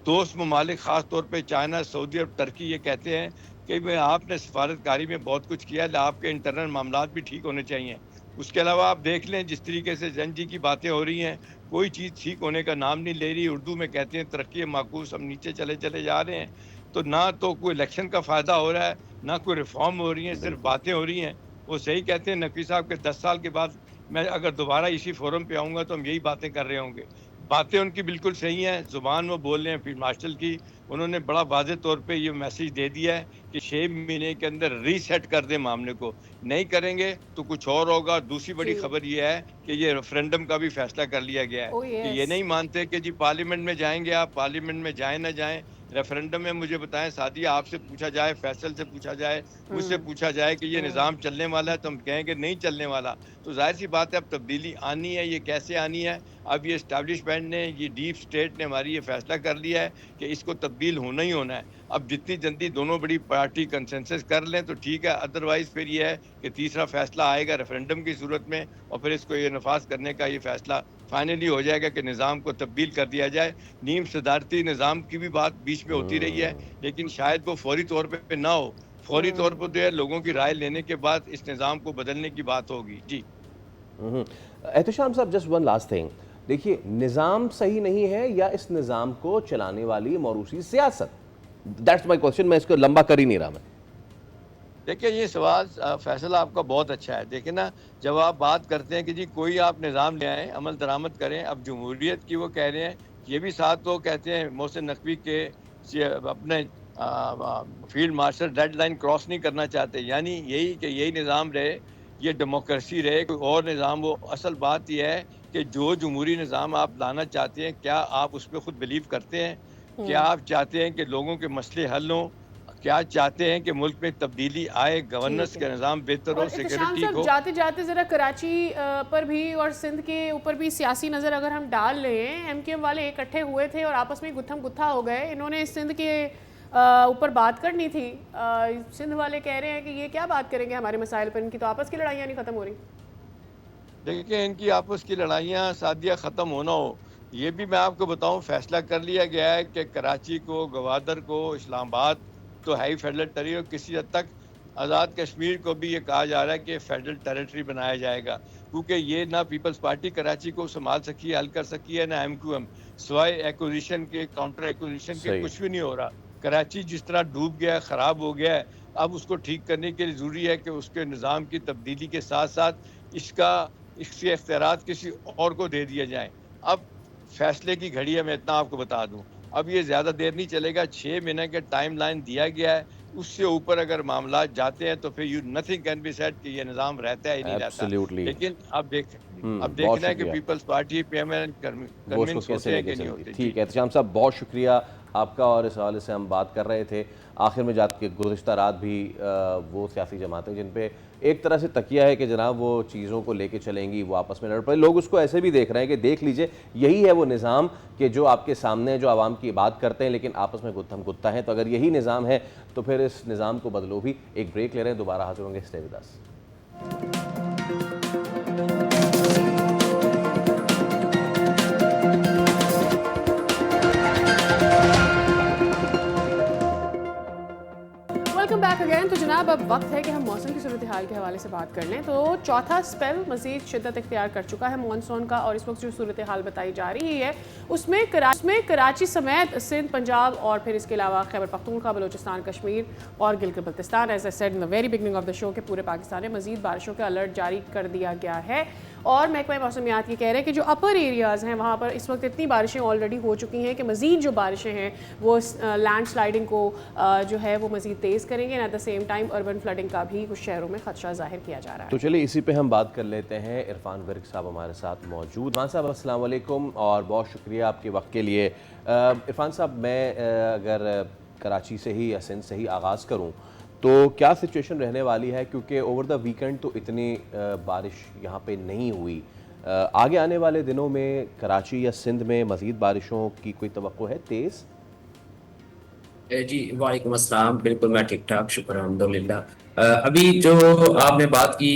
दोस्त ममालिक ख़ास तौर पे चाइना, सऊदी और तुर्की ये कहते हैं कि भाई आपने सफारतकारी में बहुत कुछ किया है, आपके इंटरनल मामलात भी ठीक होने चाहिए। उसके अलावा आप देख लें जिस तरीके से जन जी की बातें हो रही हैं, कोई चीज़ ठीक होने का नाम नहीं ले रही। उर्दू में कहते हैं तरक्की माकूस, हम नीचे चले जा रहे हैं। तो ना तो कोई इलेक्शन का फ़ायदा हो रहा है, ना कोई रिफॉर्म हो रही है, सिर्फ बातें हो रही हैं। वो सही कहते हैं नकवी साहब के 10 साल के बाद मैं अगर दोबारा इसी फोरम पे आऊँगा तो हम यही बातें कर रहे होंगे। बातें उनकी बिल्कुल सही हैं, ज़ुबान वो बोल रहे हैं फील्ड मार्शल की। उन्होंने बड़ा वाज़ेह तौर पे ये मैसेज दे दिया है कि 6 महीने के अंदर रीसेट कर दें मामले को। नहीं करेंगे तो कुछ और होगा। दूसरी बड़ी खबर ये है कि ये रेफरेंडम का भी फैसला कर लिया गया है कि ये नहीं मानते कि जी पार्लियामेंट में जाएंगे आप, पार्लियामेंट में जाएँ ना जाएँ, रेफरेंडम में मुझे बताएं सादिया, आपसे पूछा जाए, फैसल से पूछा जाए, मुझसे पूछा जाए कि ये निज़ाम चलने वाला है, तो हम कहेंगे नहीं चलने वाला। तो जाहिर सी बात है अब तब्दीली आनी है। ये कैसे आनी है? अब ये इस्टेब्लिशमेंट ने, ये डीप स्टेट ने हमारी ये फैसला कर लिया है कि इसको तब्दील होना ही होना है। अब जितनी जल्दी दोनों बड़ी पार्टी कंसेंसस कर लें तो ठीक है, अदरवाइज़ फिर ये है कि तीसरा फैसला आएगा रेफरेंडम की सूरत में, और फिर इसको ये नफाज करने का ये फैसला फाइनली हो जाएगा कि निज़ाम को तब्दील कर दिया जाए। नीम सदारती निज़ाम की भी बात बीच में होती रही है, लेकिन शायद वो फौरी तौर पे ना हो। फौरी तौर पर जो है लोगों की राय लेने के बाद इस निज़ाम को बदलने की बात होगी। जी एहतशाम साहब, जस्ट वन लास्ट थिंग, देखिए निज़ाम सही नहीं है या इस निज़ाम को चलाने वाली मौरूसी सियासत? That's my question. मैं इसको लंबा कर ही नहीं रहा। मैं देखिए ये सवाल फैसला आपका बहुत अच्छा है। देखिए ना, जब आप बात करते हैं कि जी कोई आप निज़ाम ले आएँ, अमल दरामद करें, अब जमहूरियत की वो कह रहे हैं, ये भी साथ वो कहते हैं मोहसिन नकवी के अपने फील्ड मार्शल डेडलाइन क्रॉस नहीं करना चाहते। यानी यही कि यही निज़ाम रहे, ये डेमोक्रेसी रहे, कोई और निज़ाम वो। असल बात यह है कि जो जमहूरी निज़ाम आप लाना चाहते हैं, क्या आप उस पर खुद बिलीव करते हैं? क्या आप चाहते हैं कि लोगों के मसले हल हों? क्या चाहते हैं कि मुल्क में तब्दीली आए, गवर्नेंस ठीक है। का निज़ाम बेहतर हो, और इत्तेशाम सिक्योरिटी साहब हो? जाते जाते ज़रा कराची पर भी और सिंध के ऊपर भी सियासी नज़र अगर हम डाल लें, एमक्यूएम वाले इकट्ठे हुए थे और आपस में गुत्थम गुत्था हो गए। इन्होंने सिंध के ऊपर बात करनी थी। सिंध वाले कह रहे हैं कि ये क्या बात करेंगे हमारे मसाइल पर, इनकी तो आपस की लड़ाइयाँ नहीं ख़त्म हो रही। देखिए, इनकी आपस की लड़ाइयाँ सादिया ख़त्म होना हो, ये भी मैं आपको बताऊँ फैसला कर लिया गया है कि कराची को, गवादर को, इस्लामाबाद तो है ही फेडरल टेरिटरी और किसी हद तक आज़ाद कश्मीर को भी ये कहा जा रहा है कि फेडरल टेरिटरी बनाया जाएगा, क्योंकि ये ना पीपल्स पार्टी कराची को संभाल सकी है, हल कर सकी है, ना एमक्यूएम। सिवाय एक्विजिशन के, काउंटर एक्विजिशन के सही। कुछ भी नहीं हो रहा। कराची जिस तरह डूब गया है, ख़राब हो गया है, अब उसको ठीक करने के लिए ज़रूरी है कि उसके निज़ाम की तब्दीली के साथ-साथ इसके इख्तियारात किसी और को दे दिए जाएँ। अब फैसले की घड़ी है, मैं इतना आपको बता दूँ। अब ये ज़्यादा देर नहीं चलेगा, 6 महीने का टाइमलाइन दिया गया है, उससे ऊपर अगर मामलात जाते हैं तो फिर नथिंग कैन बी सेड कि ये निज़ाम रहता है या नहीं रहता। एब्सोल्युटली। लेकिन अब बहुत देखना है कि शुक्रिया। पीपल्स पार्टी पीएमएल वो उसको कन्विंस कैसे होते हैं लेके कि नहीं चलती है। होते। ठीक जी। है एहतशाम साहब, बहुत शुक्रिया आपका। और इस हवाले से हम बात कर रहे थे आखिर में जाके गुज़िश्ता रात भी वो सियासी जमातें जिन पे एक तरह से तकिया है कि जनाब वो चीज़ों को लेके चलेंगी, वो आपस में लड़ पड़े। लोग उसको ऐसे भी देख रहे हैं कि देख लीजिए यही है वो निज़ाम कि जो आपके सामने है, जो आवाम की बात करते हैं लेकिन आपस में गुत्थम गुत्ता है। तो अगर यही निज़ाम है तो फिर इस निज़ाम को बदलो भी। एक ब्रेक ले रहे हैं, दोबारा हाजिर होंगे। Stay with us. Welcome back again. तो जनाब अब वक्त है कि हम मौसम की सूरत हाल के हवाले से बात कर लें। तो चौथा स्पेल मज़ीद शिद्दत इख्तियार कर चुका है मानसून का, और इस वक्त जो सूरत हाल बताई जा रही है उसमें कराची समेत सिंध, पंजाब और फिर इसके अलावा खैबर पख्तूनख्वा, बलूचिस्तान, कश्मीर और Gilgit Baltistan, as I said in the very beginning of the show, के पूरे पाकिस्तान में मज़ीद बारिशों का अलर्ट जारी कर दिया गया है। और महकमा मौसमियात ये कह रहे हैं कि जो अपर एरियाज़ हैं वहाँ पर इस वक्त इतनी बारिशें ऑलरेडी हो चुकी हैं कि मज़ीद जो बारिशें हैं वो लैंड स्लाइडिंग को जो है वो मज़ीद तेज़ करेंगे। At the same time urban flooding का भी कुछ शहरों में खदशा जाहिर किया जा रहा है। तो चलिए इसी पे हम बात कर लेते हैं। इरफान विर्क साहब हमारे साथ मौजूद। इरफान साहब अस्सलाम वालेकुम और बहुत शुक्रिया आपके वक्त के लिए। इरफान साहब, मैं अगर कराची से ही या सिंध से ही आगाज़ करूँ तो क्या सिचुएशन रहने वाली है, क्योंकि ओवर द वीकेंड तो इतनी बारिश यहाँ पे नहीं हुई। आगे आने वाले दिनों में कराची या सिंध में मज़ीद बारिशों की कोई तवक्को है तेज़? जी वालेकुम अस्सलाम। बिल्कुल मैं ठीक ठाक, शुक्र अल्हम्दुलिल्लाह। अभी जो आपने बात की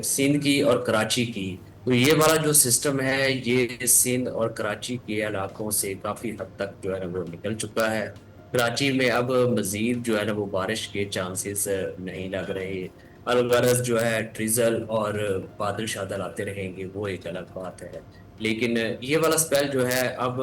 सिंध की और कराची की, तो ये वाला जो सिस्टम है ये सिंध और कराची के इलाकों से काफ़ी हद तक जो है ना वो निकल चुका है। कराची में अब मज़ीद जो है ना वो बारिश के चांसेस नहीं लग रहे। अलगरज जो है ट्रिजल और बादल शादल आते रहेंगे, वो एक अलग बात है। लेकिन ये वाला स्पेल जो है अब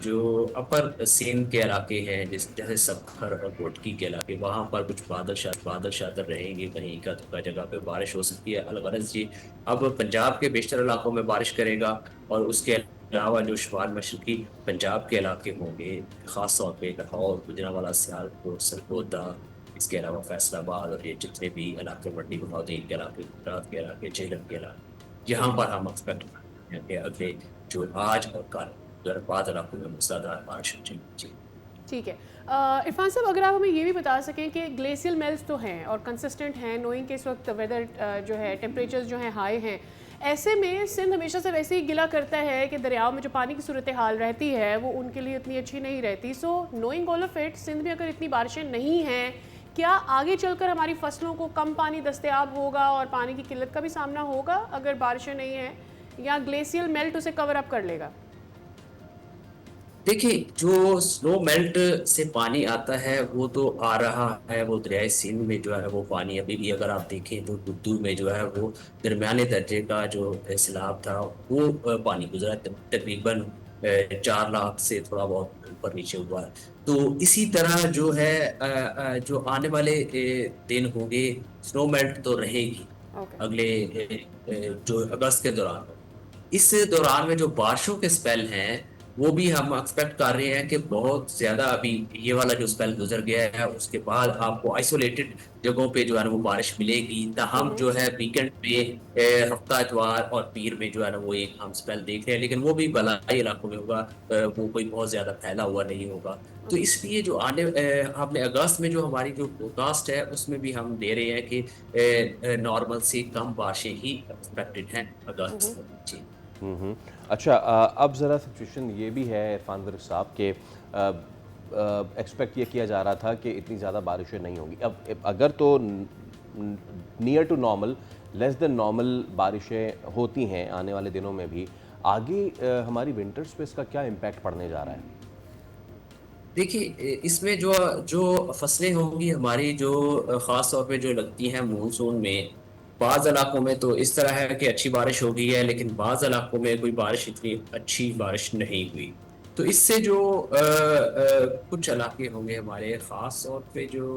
जो अपर सिंध के इलाके हैं, जैसे सखर और कोटकी के इलाके, वहाँ पर कुछ बादल शादल रहेंगे, कहीं का दुका जगह पे बारिश हो सकती है। अलगरज जी अब पंजाब के बेशतर इलाकों में बारिश करेगा और उसके अलावा जो शुमाल मशरकी पंजाब के इलाके होंगे, ख़ास तौर पर लाहौर, गुजरांवाला, सियालकोट, सरगोदा, इसके अलावा फैसलाबाद और ये जितने भी इलाके, मंडी बहाउद्दीन के इलाके, गुजरात के इलाके, झेलम के इलाके, यहाँ पर हम एक्सपेक्ट कि अगले जो आज और कल बाद इलाकों में मूसलाधार बारिश हो जाएगी। ठीक है इरफान साहब, अगर आप हमें ये भी बता सकें कि ग्लेशियल मेल्ट्स तो हैं और कंसिस्टेंट हैं, नोइंग के इस वक्त वेदर जो है टेम्परेचर्स जो हैं हाई हैं, ऐसे में सिंध हमेशा से वैसे ही गिला करता है कि दरियाओं में जो पानी की सूरत हाल रहती है वो उनके लिए इतनी अच्छी नहीं रहती। So knowing all of it, Sindh में अगर इतनी बारिशें नहीं हैं, क्या आगे चलकर हमारी फसलों को कम पानी दस्तयाब होगा और पानी की किल्लत का भी सामना होगा अगर बारिशें नहीं हैं, या ग्लेशियल मेल्ट उसे कवर अप कर लेगा? देखिए, जो स्नो मेल्ट से पानी आता है वो तो आ रहा है, वो दरियाए सिंध में जो है वो पानी अभी भी अगर आप देखें तो गुद्दू में जो है वो दरमियाने दर्जे का जो सैलाब था वो पानी गुजरा, तकरीबन 4 लाख से थोड़ा बहुत ऊपर नीचे हुआ है। तो इसी तरह जो है जो आने वाले दिन होंगे, स्नो मेल्ट तो रहेगी अगले जो अगस्त के दौरान। इस दौरान में जो बारिशों के स्पेल हैं वो भी हम एक्सपेक्ट कर रहे हैं कि बहुत ज्यादा अभी ये वाला जो स्पेल गुजर गया है उसके बाद आपको आइसोलेटेड जगहों पे जो है ना वो बारिश मिलेगी। ताहम जो है वीकेंड पे हफ्ता इतवार और पीर में जो है ना वो एक हम स्पेल देख रहे हैं, लेकिन वो भी बलाई इलाकों में होगा, वो कोई बहुत ज्यादा फैला हुआ नहीं होगा। तो इसलिए जो आपने अगस्त में जो हमारी जो फोरकास्ट है उसमें भी हम दे रहे हैं कि नॉर्मल से कम बारिशें ही एक्सपेक्टेड हैं अगस्त में। जी अच्छा, अब ज़रा सिचुएशन ये भी है इरफान वरिस साहब के एक्सपेक्ट ये किया जा रहा था कि इतनी ज़्यादा बारिशें नहीं होंगी। अब अगर तो near to normal, less than normal बारिशें होती हैं आने वाले दिनों में भी, आगे हमारी विंटर्स पे इसका क्या इम्पैक्ट पड़ने जा रहा है? देखिए, इसमें जो जो फसलें होंगी हमारी, जो ख़ास तौर पे जो लगती हैं मानसून में, बाज़ इलाकों में तो इस तरह है कि अच्छी बारिश हो गई है, लेकिन बाज़ इलाकों में कोई बारिश इतनी अच्छी बारिश नहीं हुई। तो इससे जो कुछ इलाके होंगे हमारे, ख़ास तौर पे जो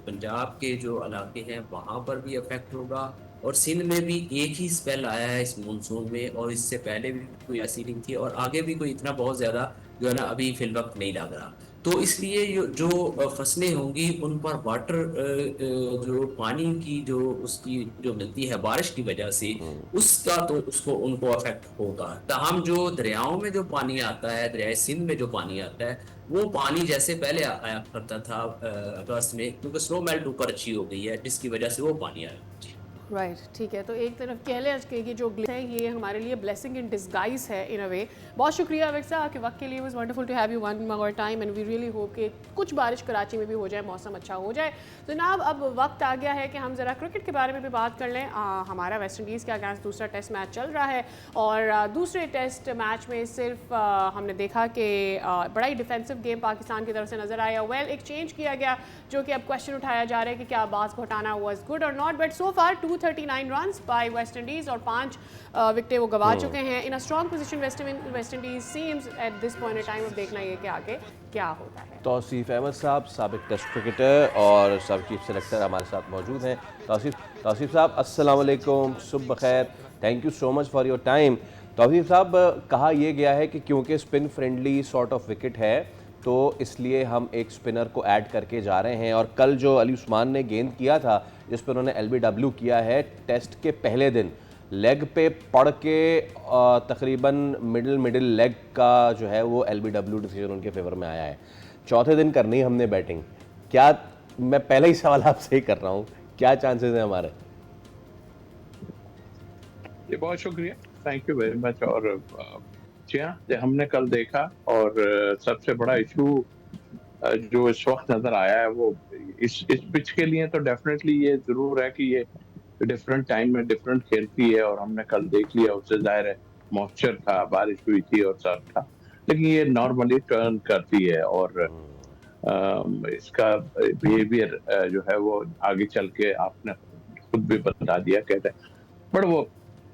पंजाब के जो इलाके हैं वहाँ पर भी अफेक्ट होगा। और सिंध में भी एक ही स्पेल आया है इस मानसून में, और इससे पहले भी कोई ऐसी नहीं थी, और आगे भी कोई इतना बहुत ज़्यादा जो है ना अभी फिल वक्त नहीं लग रहा। तो इसलिए जो फसलें होंगी उन पर वाटर जो पानी की जो उसकी जो मिलती है बारिश की वजह से, उसका तो उसको उनको अफेक्ट होगा। ताहम जो दरियाओं में जो पानी आता है, दरियाए सिंध में जो पानी आता है, वो पानी जैसे पहले आया करता था अगस्त में, क्योंकि स्नो मेल्ट ऊपर अच्छी हो गई है, जिसकी वजह से वो पानी आया। राइट, ठीक है। तो एक तरफ कह लें कि ये जो है ये हमारे लिए ब्लेसिंग इन डिस्गाइज है इन अ वे। बहुत शुक्रिया अविक्सा आपके वक्त के लिए। Was wonderful to have you one more time and we really hope कि कुछ बारिश कराची में भी हो जाए, मौसम अच्छा हो जाए। तो जनाब, अब वक्त आ गया है कि हम ज़रा क्रिकेट के बारे में भी बात कर लें। हमारा वेस्ट इंडीज़ के अगेंस्ट दूसरा टेस्ट मैच चल रहा है, और दूसरे टेस्ट मैच में सिर्फ हमने देखा कि बड़ा ही डिफेंसिव गेम पाकिस्तान की तरफ से नज़र आया। वेल, एक चेंज किया गया जो कि अब क्वेश्चन उठाया जा रहा है कि क्या अब्बास को हटाना वाज गुड और not, but so far 239 runs by West Indies और 5 विकेटें वो गवा चुके हैं। In a strong position West Indies seems at this point in time. अब देखना ये कि आगे क्या होता है। तौसीफ अहमद साहब, साबिक टेस्ट क्रिकेटर और सब चीफ सेलेक्टर हमारे साथ मौजूद हैं। तौसीफ साहब, अस्सलाम वालेकुम, सुबह खैर, thank you so much for your time. Tauseef साहब, कहा यह गया है कि क्योंकि spin friendly sort of wicket है तो इसलिए हम एक स्पिनर को ऐड करके जा रहे हैं, और कल जो अली उस्मान ने गेंद किया था जिस पर उन्होंने LBW किया है टेस्ट के पहले दिन, लेग पे पड़ के तकरीबन मिडिल लेग का जो है वो LBW डिसीजन उनके फेवर में आया है। चौथे दिन करनी है हमने बैटिंग, क्या, मैं पहले ही सवाल आपसे ही कर रहा हूँ, क्या चांसेस हैं हमारे? ये बहुत शुक्रिया, थैंक यू वेरी मच। और जी हाँ, हमने कल देखा, और सबसे बड़ा इशू जो इस वक्त नजर आया है वो इस पिच के लिए तो डेफिनेटली ये जरूर है कि ये डिफरेंट टाइम में डिफरेंट खेलती है, और हमने कल देख लिया, उससे जाहिर है मॉइस्चर था, बारिश हुई थी और सर्द था, लेकिन ये नॉर्मली टर्न करती है, और इसका बिहेवियर जो है वो आगे चल के आपने खुद भी बता दिया कहते हैं। बट वो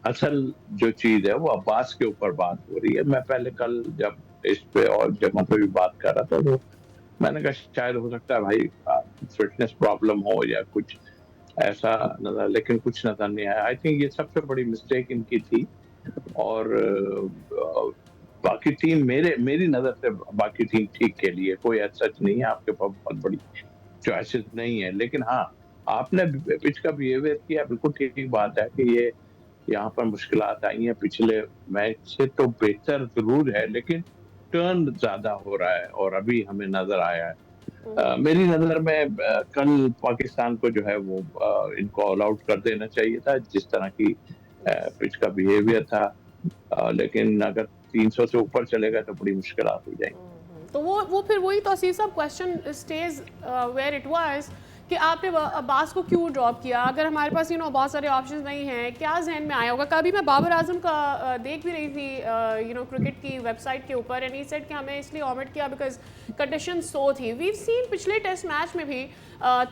असल जो चीज है वो अब्बास के ऊपर बात हो रही है। मैं पहले कल जब इस पे और जमा पे भी बात कर रहा था तो मैंने कहा शायद हो सकता है भाई फिटनेस प्रॉब्लम हो या कुछ ऐसा नजर, लेकिन कुछ नजर नहीं आया। आई थिंक ये सबसे बड़ी मिस्टेक इनकी थी, और बाकी टीम मेरी नजर से बाकी टीम ठीक के लिए कोई ऐसा नहीं है, आपके पास बहुत बड़ी चॉइसेस नहीं है, लेकिन हाँ आपने पिच का बिहेवियर किया, बिल्कुल ठीक बात है कि ये यहाँ पर मुश्किलात आई हैं। पिछले मैच से तो बेहतर जरूर है, लेकिन टर्न ज्यादा हो रहा है, और अभी हमें नजर आया है। मेरी नजर में कल पाकिस्तान को जो है वो इनको ऑल आउट कर देना चाहिए था, जिस तरह की पिच का बिहेवियर था, लेकिन अगर 300 से ऊपर चलेगा तो बड़ी मुश्किलात हो जाएंगी। तो वो फिर वही तौसीफ साहब question stage where it was कि आपने अब्बास को क्यों ड्रॉप किया। अगर हमारे पास बहुत सारे ऑप्शंस नहीं हैं, क्या जहन में आया होगा? कभी मैं बाबर आजम का देख भी रही थी क्रिकेट की वेबसाइट के ऊपर, एंड ही सेड कि हमें इसलिए ऑमिट किया बिकॉज कंडीशन सो थी। वी सीन पिछले टेस्ट मैच में भी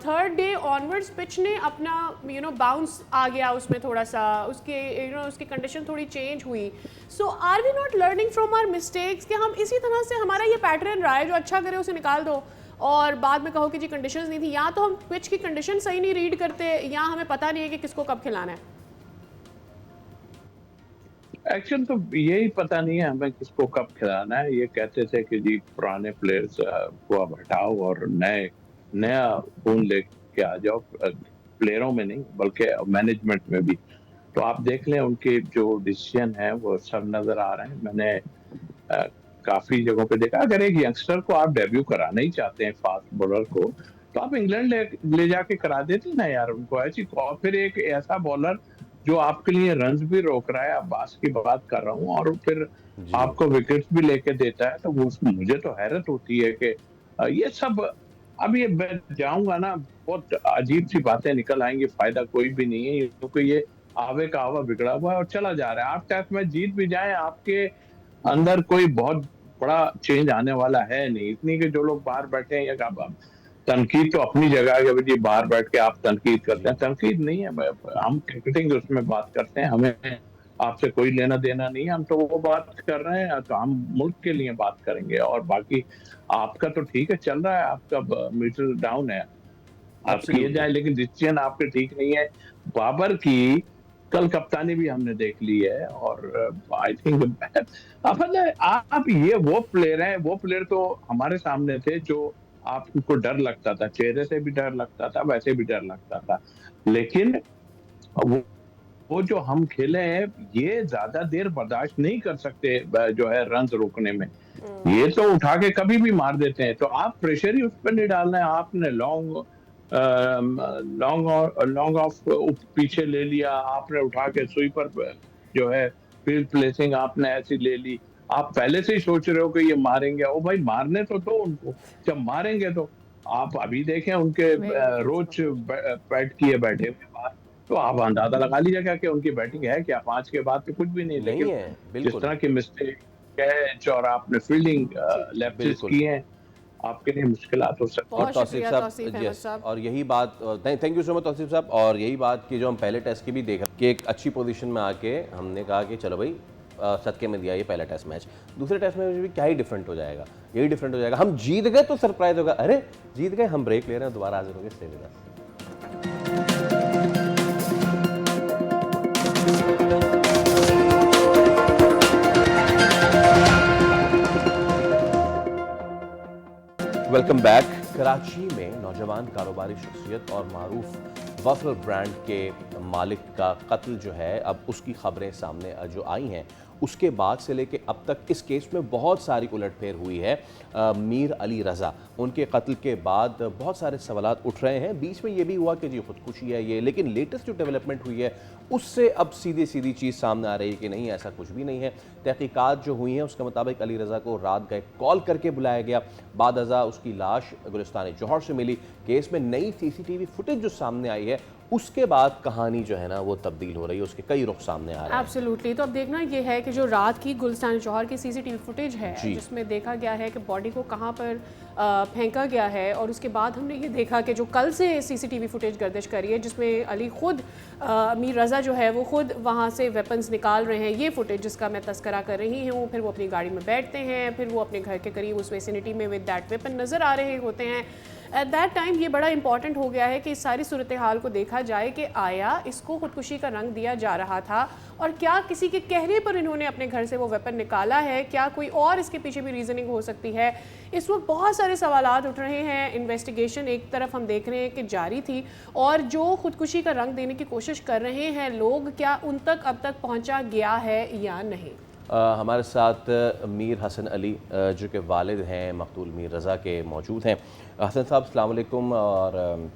थर्ड डे ऑनवर्ड्स पिच ने अपना बाउंस आ गया उसमें थोड़ा सा, उसके उसकी कंडीशन थोड़ी चेंज हुई। So are we not learning from our mistakes कि हम इसी तरह से, हमारा ये पैटर्न रहा है, जो अच्छा करे उसे निकाल दो और बाद में कहो कि जी कंडीशंस नहीं थी। या तो हम पिच की कंडीशन सही नहीं रीड करते, या हमें पता नहीं है कि किसको कब खिलाना है। एक्शन तो यही पता नहीं है हमें किसको कब खिलाना है। ये कहते थे कि जी पुराने प्लेयर्स को अब हटाओ और नया खून लेके आ जाओ, प्लेयरों में नहीं बल्कि मैनेजमेंट में भी। तो आप देख लें उनके जो डिसीजन है वो सब नजर आ रहे हैं। मैंने अ, काफी जगहों पे देखा, अगर एक यंगस्टर को आप डेब्यू कराना ही चाहते हैं फास्ट बॉलर को, तो आप इंग्लैंड ले जाके करा देते ना यार उनको ऐसी। और फिर एक ऐसा बॉलर जो आपके लिए रन्स भी रोक रहा है, अब्बास की बात कर रहा हूँ, और फिर जी आपको विकेट्स भी लेके देता है, तो वो मुझे तो हैरत होती है कि ये सब अब ये मैं जाऊंगा ना बहुत अजीब सी बातें निकल आएंगी, फायदा कोई भी नहीं है, क्योंकि ये आवे का आवा बिगड़ा हुआ है और चला जा रहा है। आप टेस्ट मैच जीत भी जाए, आपके अंदर कोई बहुत बड़ा चेंज आने वाला है नहीं। इतनी कि जो लोग बाहर बैठे हैं, या अब तनकीद तो अपनी जगह है कि जी बाहर बैठ के आप तनकीद करते हैं, तनकीद नहीं है। हम क्रिकेटिंग उसमें बात करते हैं, हमें आपसे कोई लेना देना नहीं है। हम तो वो बात कर रहे हैं तो हम मुल्क के लिए बात करेंगे, और बाकी आपका तो ठीक है चल रहा है, आपका मीटर डाउन है, आप किए एब्सोल्युटली जाए, लेकिन डिसीजन आपके ठीक नहीं है। बाबर की कल कप्तानी भी हमने देख ली है, और आई थिंक अब मतलब आप ये वो प्लेयर हैं, वो प्लेयर तो हमारे सामने थे जो आपको डर लगता था, चेहरे से भी डर लगता था, वैसे भी डर लगता था। लेकिन वो वो जो हम खेले हैं, ये ज्यादा देर बर्दाश्त नहीं कर सकते जो है रन्स रोकने में। ये तो उठा के कभी भी मार देते हैं, तो आप प्रेशर ही उस पर नहीं डालना है। आपने लॉन्ग ऑफ पीछे ले लिया, आपने उठा के स्वीपर जो है फील्ड प्लेसिंग आपने ऐसी ले ली। आप पहले से ही सोच रहे हो कि ये मारेंगे, ओ भाई मारने तो दो उनको, जब मारेंगे तो। आप अभी देखें उनके रोज बैट किए बैठे हुए बाहर, तो आप अंदाजा लगा लीजिएगा कि उनकी बैटिंग है क्या। 5 के बाद तो कुछ भी नहीं, नहीं लेकिन है जिस बिल्कुल तरह की मिस्टेक कैच और आपने फील्डिंग लैप्सेस बिल्कुल। की हैं, आपके लिए मुश्किलात हो सकती और बहुत तौसीफ शुक्रिया साहब तौसीफ अहमद यस, साहब। और यही बात thank you so much Tauseef साहब। और यही बात की जो हम पहले टेस्ट की भी देख रहे कि एक अच्छी पोजीशन में आके हमने कहा कि चलो भाई सदके में दिया ये पहला टेस्ट मैच, दूसरे टेस्ट मैच में भी क्या ही डिफरेंट हो जाएगा, यही डिफरेंट हो जाएगा। हम जीत गए तो सरप्राइज होगा, अरे जीत गए, हम ब्रेक ले रहे हैं, दोबारा हाजिर होंगे, stay with us. Welcome back. Karachi में नौजवान कारोबारी शख्सियत और मारूफ वफल ब्रांड के मालिक का कत्ल जो है, अब उसकी खबरें सामने जो आई हैं, उसके बाद से लेके अब तक इस केस में बहुत सारी उलटफेर हुई है। मीर अली रज़ा, उनके कत्ल के बाद बहुत सारे सवालात उठ रहे हैं। बीच में ये भी हुआ कि जी खुदकुशी है ये, लेकिन लेटेस्ट जो डेवलपमेंट हुई है उससे अब सीधी सीधी चीज़ सामने आ रही है कि नहीं, ऐसा कुछ भी नहीं है। तहकीकात जो हुई हैं उसके मुताबिक अली रज़ा को रात गए कॉल करके बुलाया गया, बाद अज़ा उसकी लाश गुलिस्तान जौहर से मिली। केस में नई CCTV फुटेज जो सामने आई है उसके बाद कहानी जो है ना वो तब्दील हो रही है, उसके कई रुख सामने आ रहे हैं। एब्सोल्युटली। तो अब देखना ये है कि जो रात की गुलिस्तान जौहर की CCTV फुटेज है, जी। जिसमें देखा गया है कि बॉडी को कहाँ पर फेंका गया है, और उसके बाद हमने ये देखा कि जो कल से CCTV फुटेज गर्दिश करी है, जिसमें अली खुद मीर रज़ा जो है वो खुद वहाँ से वेपन्स निकाल रहे हैं। ये फुटेज जिसका मैं तस्करा कर रही हूँ, फिर वो अपनी गाड़ी में बैठते हैं, फिर वो अपने घर के करीब उस वेसिनिटी में विद दैट वेपन नज़र आ रहे होते हैं। एट दैट टाइम ये बड़ा इंपॉर्टेंट हो गया है कि इस सारी सूरत हाल को देखा जाए कि आया इसको खुदकुशी का रंग दिया जा रहा था, और क्या किसी के कहने पर इन्होंने अपने घर से वो वेपन निकाला है, क्या कोई और इसके पीछे भी रीजनिंग हो सकती है। इस वक्त बहुत सारे सवालात उठ रहे हैं। इन्वेस्टिगेशन एक तरफ हम देख रहे हैं कि जारी थी, और जो खुदकुशी का रंग देने की कोशिश कर रहे हैं लोग, क्या उन तक अब तक पहुंचा गया है या नहीं। हमारे साथ मीर हसन अली जो कि वालिद हैं मकतूल मीर रज़ा के मौजूद हैं। हसन साहब अस्सलाम वालेकुम। और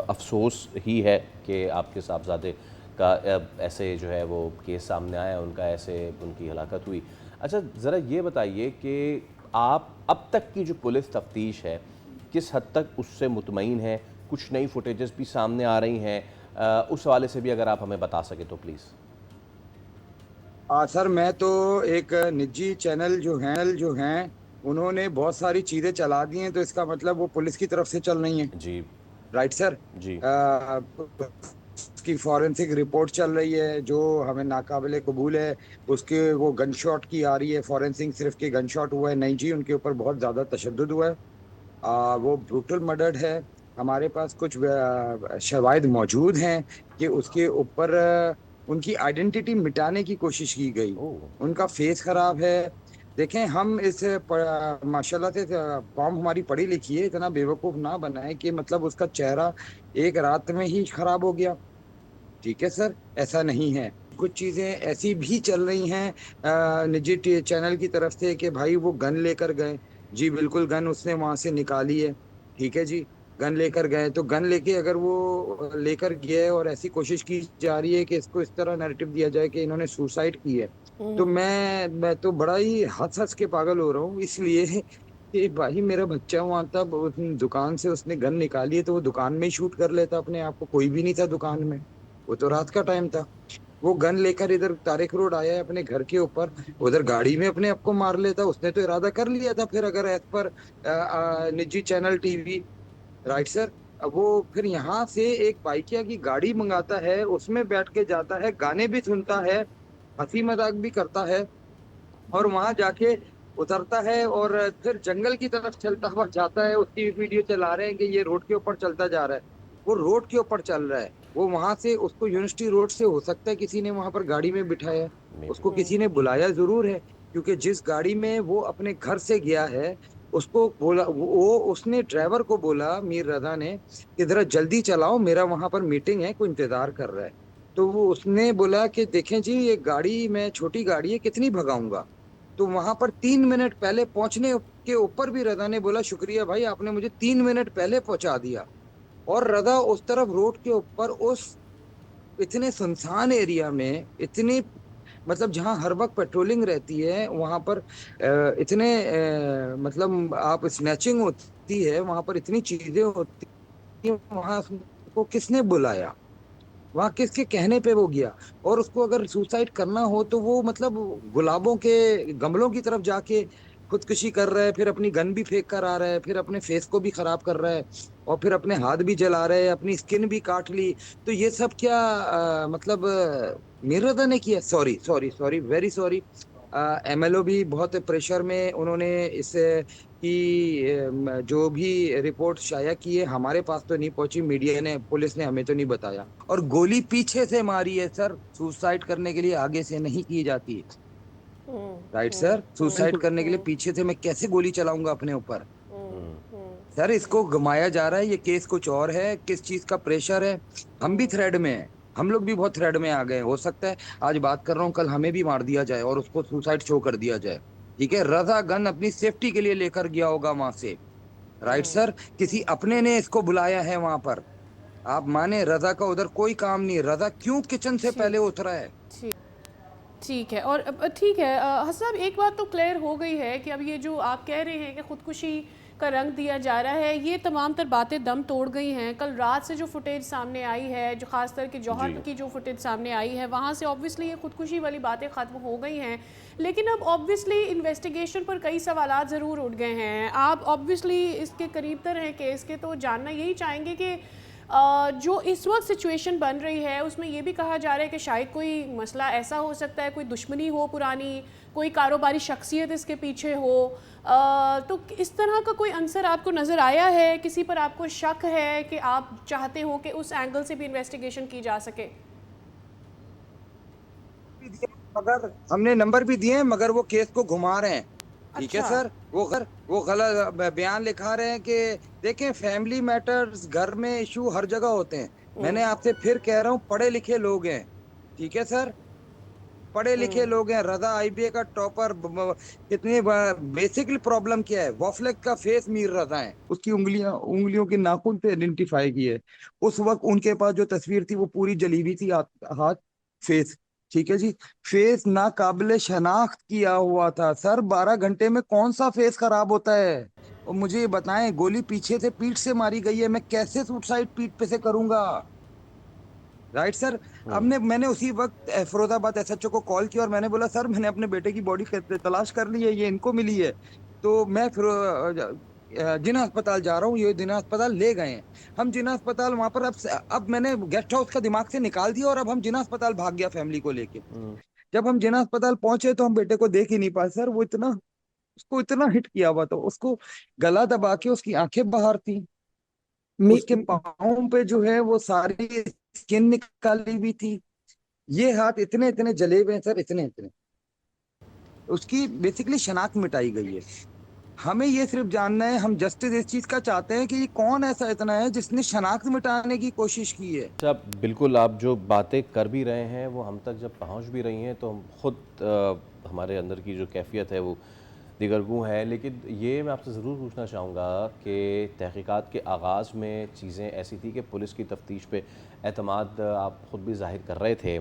अफसोस ही है कि आपके साहबजादे का ऐसे जो है वो केस सामने आया, उनका ऐसे उनकी हलाकत हुई। अच्छा ज़रा ये बताइए कि आप अब तक की जो पुलिस तफ्तीश है किस हद तक उससे मुतमईन है, कुछ नई फुटेजेस भी सामने आ रही हैं, उस हवाले से भी अगर आप हमें बता सकें तो प्लीज़। सर मैं तो एक निजी चैनल जो हैं उन्होंने बहुत सारी चीज़ें चला दी हैं, तो इसका मतलब वो पुलिस की तरफ से चल रही हैं। जी राइट सर। जी उसकी फॉरेंसिक रिपोर्ट चल रही है जो हमें नाकाबिले कबूल है। उसके वो गन शॉट की आ रही है, फॉरेंसिक सिर्फ के गन शॉट हुआ है नहीं जी, उनके ऊपर बहुत ज़्यादा तशद्दुद हुआ है। वो ब्रूटल मर्डर्ड है। हमारे पास कुछ शवाहिद मौजूद हैं कि उसके ऊपर उनकी आइडेंटिटी मिटाने की कोशिश की गई। ओह। उनका फेस खराब है। देखें, हम इस माशाल्लाह से कौम हमारी पढ़ी लिखी है, इतना बेवकूफ ना बनाए कि मतलब उसका चेहरा एक रात में ही खराब हो गया। ठीक है सर, ऐसा नहीं है। कुछ चीजें ऐसी भी चल रही हैं निजी चैनल की तरफ से कि भाई वो गन लेकर गए। जी बिल्कुल, गन उसने वहां से निकाली है। ठीक है जी, गन लेकर गए तो गन लेके अगर वो लेकर गए और ऐसी कोशिश की जा रही है कि इसको इस तरह नैरेटिव दिया जाए कि इन्होंने सुसाइड की है, तो मैं तो बड़ा ही हंस हंस के पागल हो रहा हूँ। इसलिए कि भाई मेरा बच्चा वहां था, उस दुकान से उसने गन निकाली है तो वो दुकान में ही शूट कर लेता अपने आप को, कोई भी नहीं था दुकान में, वो तो रात का टाइम था। वो गन लेकर इधर तारिक रोड आया है अपने घर के ऊपर, उधर गाड़ी में अपने आप को मार लेता। उसने तो इरादा कर लिया था फिर, अगर एज पर निजी चैनल टीवी, राइट सर। अब वो फिर यहाँ से एक बाइकिया की गाड़ी मंगाता है, उसमें बैठ के जाता है, गाने भी सुनता है, हंसी मजाक भी करता है, और वहां जाके उतरता है और फिर जंगल की तरफ चलता हुआ जाता है। उसकी वीडियो चला रहे हैं कि ये रोड के ऊपर चलता जा रहा है, वो रोड के ऊपर चल रहा है। वो वहां से, उसको यूनिवर्सिटी रोड से हो सकता है किसी ने वहां पर गाड़ी में बिठाया है, उसको किसी ने बुलाया जरूर है, क्योंकि जिस गाड़ी में वो अपने घर से गया है उसको बोला, वो उसने ड्राइवर को बोला, मीर रजा ने, कि जरा जल्दी चलाओ, मेरा वहां पर मीटिंग है, कोई इंतजार कर रहा है। तो वो उसने बोला कि देखें जी, ये गाड़ी, मैं छोटी गाड़ी है, कितनी भगाऊंगा। तो वहां पर 3 मिनट पहले पहुंचने के ऊपर भी रजा ने बोला, शुक्रिया भाई, आपने मुझे 3 मिनट पहले पहुंचा दिया। और रजा उस तरफ रोड के ऊपर, उस इतने सुनसान एरिया में, इतनी मतलब जहां हर वक्त पेट्रोलिंग रहती है वहां पर इतने मतलब आप स्नैचिंग होती है वहां पर, इतनी चीजें होती हैं, वहां उसको किसने बुलाया, वहां किसके कहने पे वो गया। और उसको अगर सुसाइड करना हो तो वो मतलब गुलाबों के गमलों की तरफ जाके खुदकुशी कर रहा है, फिर अपनी गन भी फेंक कर आ रहा है, फिर अपने फेस को भी खराब कर रहा है, और फिर अपने हाथ भी जला रहा है, अपनी स्किन भी काट ली। तो ये सब क्या मतलब मिर्रदा ने किया? Sorry sorry sorry, very sorry. MLO भी बहुत प्रेशर में उन्होंने इस की जो भी रिपोर्ट शाया की है, हमारे पास तो नहीं पहुंची, मीडिया ने, पुलिस ने हमें तो नहीं बताया। और गोली पीछे से मारी है सर, सुसाइड करने के लिए आगे से नहीं की जाती। राइट सर, सुसाइड करने के लिए पीछे से मैं कैसे गोली चलाऊंगा अपने ऊपर? सर इसको घुमाया जा रहा है, ये केस कुछ और है, किस चीज का प्रेशर है। हम भी थ्रेड में हैं, हम लोग भी बहुत थ्रेड में आ गए। हो सकता है आज बात कर रहा हूँ, कल हमें भी मार दिया जाए और उसको सुसाइड शो कर दिया जाए। ठीक है, रजा गन अपनी सेफ्टी के लिए लेकर गया होगा वहां से, राइट सर। किसी अपने ने इसको बुलाया है वहां पर। आप माने रजा का उधर कोई काम नहीं, रजा क्यों किचन से पहले उतरा है? ठीक है। और ठीक है हसन साहब, एक बात तो क्लियर हो गई है कि अब ये जो आप कह रहे हैं कि खुदकुशी का रंग दिया जा रहा है, ये तमाम तर बातें दम तोड़ गई हैं। कल रात से जो फुटेज सामने आई है, जो ख़ासकर कि जौहर की जो फुटेज सामने आई है, वहाँ से ऑब्वियसली ये खुदकुशी वाली बातें ख़त्म हो गई हैं। लेकिन अब ऑब्वियसली इन्वेस्टिगेशन पर कई सवालात ज़रूर उठ गए हैं। आप ऑब्वियसली इसके करीब तर हैं केस के, तो जानना यही चाहेंगे कि जो इस वक्त सिचुएशन बन रही है उसमें ये भी कहा जा रहा है कि शायद कोई मसला ऐसा हो सकता है, कोई दुश्मनी हो पुरानी, कोई कारोबारी शख्सियत इसके पीछे हो। तो इस तरह का कोई आंसर आपको नज़र आया है? किसी पर आपको शक है कि आप चाहते हो कि उस एंगल से भी इन्वेस्टिगेशन की जा सके? मगर हमने नंबर भी दिए हैं, मगर वो केस को घुमा रहे हैं। ठीक है सर, वो गलत बयान लिखा रहे हैं कि देखें, फैमिली मैटर्स, घर में इशू हर जगह होते हैं। मैंने आपसे फिर कह रहा हूँ, पढ़े लिखे लोग हैं। ठीक है सर, पढ़े लिखे लोग हैं। रजा आईबीए का टॉपर, कितनी बेसिकली प्रॉब्लम क्या है, वॉफलेक का फेस मीर रजा है, उसकी उंगलियों के नाखून पे आइडेंटिफाई किए। उस वक्त उनके पास जो तस्वीर थी वो पूरी जली हुई थी, हाथ फेस। ठीक है जी, फेस नाकाबिले शनाख्त किया हुआ था सर। 12 घंटे में कौन सा फेस खराब होता है? और मुझे ये बताएं, गोली पीछे से, पीठ से मारी गई है, मैं कैसे सुसाइड पीठ पे से करूंगा? Right sir. अब मैंने उसी वक्त फिरोजाबाद एसएचओ को कॉल किया और मैंने बोला, सर मैंने अपने बेटे की बॉडी तलाश कर ली है, ये इनको मिली है, तो मैं फिर जिना अस्पताल जा रहा हूँ। ये जिना अस्पताल ले गए हैं हम, जिना अस्पताल वहां पर। अब मैंने गेस्ट हाउस का दिमाग से निकाल दिया और अब हम जिना अस्पताल भाग गया फैमिली को लेके। जब हम जिना अस्पताल पहुंचे तो हम बेटे को देख ही नहीं पाए सर। वो इतना, उसको इतना हिट किया हुआ था, उसको गला दबा के उसकी आंखें बाहर थी, उसके पाँव पे जो है वो सारी स्किन निकाली हुई थी। ये हाथ इतने इतने जले हुए हैं सर, इतने इतने। उसकी बेसिकली शनाख्त मिटाई गई है। हमें ये सिर्फ जानना है, हम जस्टिस इस चीज का चाहते हैं कि ये कौन ऐसा इतना है जिसने शनाख्त मिटाने की कोशिश की है। अच्छा, बिल्कुल आप जो बातें कर भी रहे हैं वो हम तक जब पहुंच भी रही हैं तो हम खुद हमारे अंदर की जो कैफियत है वो दिगरगू है। लेकिन ये मैं आपसे ज़रूर पूछना चाहूँगा कि तहकीकात के आगाज़ में चीज़ें ऐसी थी कि पुलिस की तफ्तीश पे एतमाद आप ख़ुद भी ज़ाहिर कर रहे थे।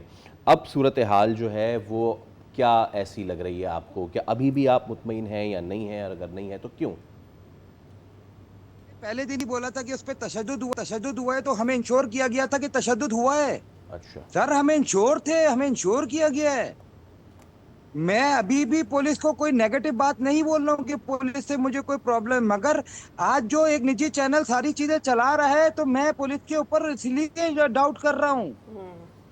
अब सूरत हाल जो है वो क्या ऐसी लग रही है आपको? क्या अभी भी आप मुतमईन हैं या नहीं हैं, और अगर नहीं है तो क्यों? पहले दिन ही बोला था कि उस पर तशद्दुद हुआ है, तो हमें इंश्योर किया गया था कि तशद्दुद हुआ है। अच्छा, सर हमें इंश्योर थे, हमें इंश्योर किया गया है। मैं अभी भी पुलिस को कोई नेगेटिव बात नहीं बोल रहा हूँ कि पुलिस से मुझे कोई प्रॉब्लम, मगर आज जो एक निजी चैनल सारी चीजें चला रहा है तो मैं पुलिस के ऊपर इसलिए डाउट कर रहा हूँ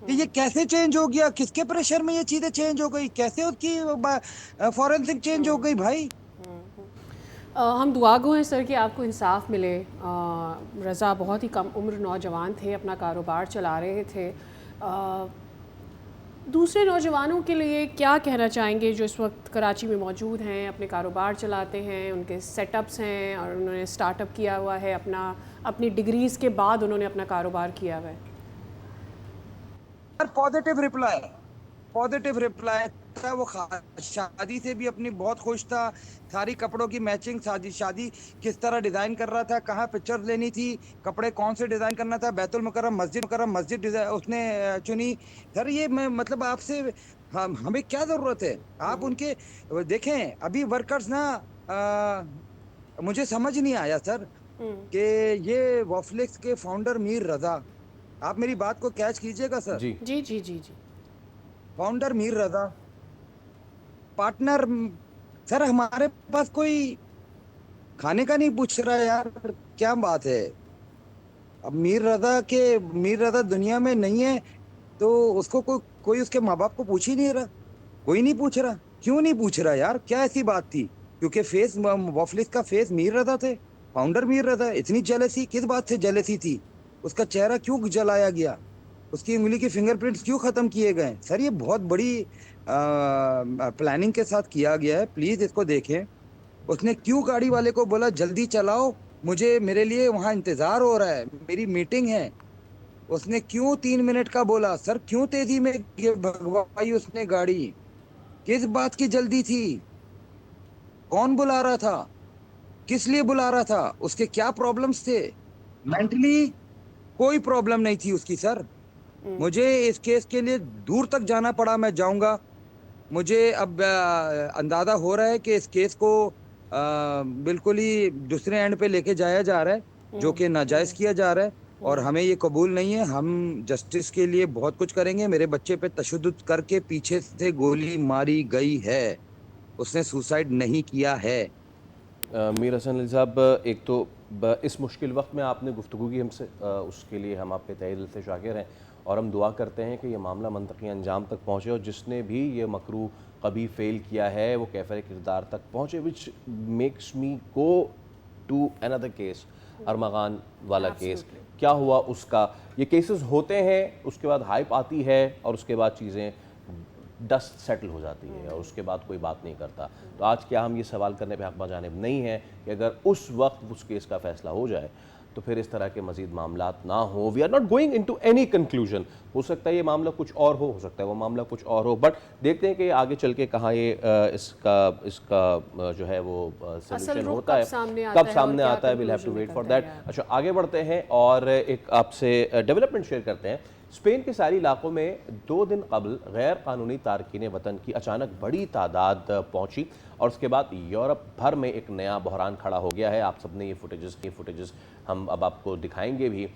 कि ये कैसे चेंज हो गया, किसके प्रेशर में ये चीजें चेंज हो गई, कैसे उसकी फॉरेंसिक चेंज हो गई भाई। हम दुआ गो हैं सर कि आपको इंसाफ मिले। रज़ा बहुत ही कम उम्र नौजवान थे, अपना कारोबार चला रहे थे। दूसरे नौजवानों के लिए क्या कहना चाहेंगे जो इस वक्त कराची में मौजूद हैं, अपने कारोबार चलाते हैं, उनके सेटअप्स हैं और उन्होंने स्टार्टअप किया हुआ है, अपनी डिग्रीज़ के बाद उन्होंने अपना कारोबार किया हुआ है? पॉजिटिव रिप्लाई था। वो शादी से भी अपनी बहुत खुश था, सारी कपड़ों की मैचिंग, शादी किस तरह डिजाइन कर रहा था, कहाँ पिक्चर्स लेनी थी, कपड़े कौन से डिजाइन करना था, बैतुल मुकर्रम मस्जिद उसने चुनी। सर ये मतलब आपसे हमें क्या जरूरत है, आप उनके देखें। अभी वर्कर्स ना मुझे समझ नहीं आया सर कि ये वॉफलिक्स के फाउंडर मीर रजा, आप मेरी बात को कैच कीजिएगा सर। जी जी जी जी जी। फाउंडर मीर रजा, पार्टनर। सर हमारे पास कोई खाने का नहीं पूछ रहा है यार, क्या बात है। अब मीर रजा दुनिया में नहीं है तो उसको कोई उसके माँ बाप को पूछ ही नहीं रहा, कोई नहीं पूछ रहा। क्यों नहीं पूछ रहा यार, क्या ऐसी बात थी? क्योंकि फेस वॉफलिक्स का फेस मीर रजा थे, फाउंडर मीर रजा। इतनी जेलसी किस बात से जेलसी थी? उसका चेहरा क्यों जलाया गया, उसकी उंगली के फिंगरप्रिंट्स क्यों खत्म किए गए? सर ये बहुत बड़ी प्लानिंग के साथ किया गया है, प्लीज इसको देखें। उसने क्यों गाड़ी वाले को बोला जल्दी चलाओ, मेरे लिए वहां इंतजार हो रहा है, मेरी मीटिंग है? उसने क्यों 3 मिनट का बोला? सर क्यों तेजी में भगवाई उसने गाड़ी? किस बात की जल्दी थी? कौन बुला रहा था, किस लिए बुला रहा था, उसके क्या प्रॉब्लम्स थे? मेंटली कोई प्रॉब्लम नहीं थी उसकी सर। मुझे इस केस के लिए दूर तक जाना पड़ा, मैं जाऊंगा। मुझे अब अंदाजा हो रहा है कि इस केस को बिल्कुल ही दूसरे एंड पे लेके जाया जा रहा है, जो कि नाजायज किया जा रहा है, और हमें ये कबूल नहीं है। हम जस्टिस के लिए बहुत कुछ करेंगे। मेरे बच्चे पे तशद्दुद करके पीछे से गोली मारी गई है, उसने सुसाइड नहीं किया है। मीर हसन अली साहब, एक तो इस मुश्किल वक्त में आपने गुफ्तगू की हमसे, उसके लिए हम आपके तहे दिल से शाकिर हैं और हम दुआ करते हैं कि ये मामला मंतकी अंजाम तक पहुँचे और जिसने भी ये मकरू कभी फेल किया है वो कैफर किरदार तक पहुँचे, which makes me go to another case, Armaghan वाला केस। क्या हुआ उसका? ये केसेस होते हैं, उसके बाद हाइप आती है और उसके बाद चीज़ें डस्ट सेटल हो जाती है और उसके बाद कोई बात नहीं करता। तो आज क्या हम ये सवाल करने पे हक़ जानिब नहीं है कि अगर उस वक्त उस केस का फैसला हो जाए तो फिर इस तरह के मज़ीद मामलात ना हो। We are not going into any conclusion. हो सकता है ये मामला कुछ और हो सकता है वो मामला कुछ और हो, बट देखते हैं कि आगे चल के कहाँ ये इसका जो है वो सॉल्यूशन होता है, कब सामने आता है। Will have to wait for that. अच्छा, आगे बढ़ते हैं और एक आपसे डेवलपमेंट शेयर करते हैं। स्पेन के सारी इलाकों में 2 दिन कबल गैर कानूनी तारकीन वतन की अचानक बड़ी तादाद पहुंची और उसके बाद यूरोप भर में एक नया बहरान खड़ा हो गया है। आप सबने ये फुटेजेस हम अब आपको दिखाएंगे भी।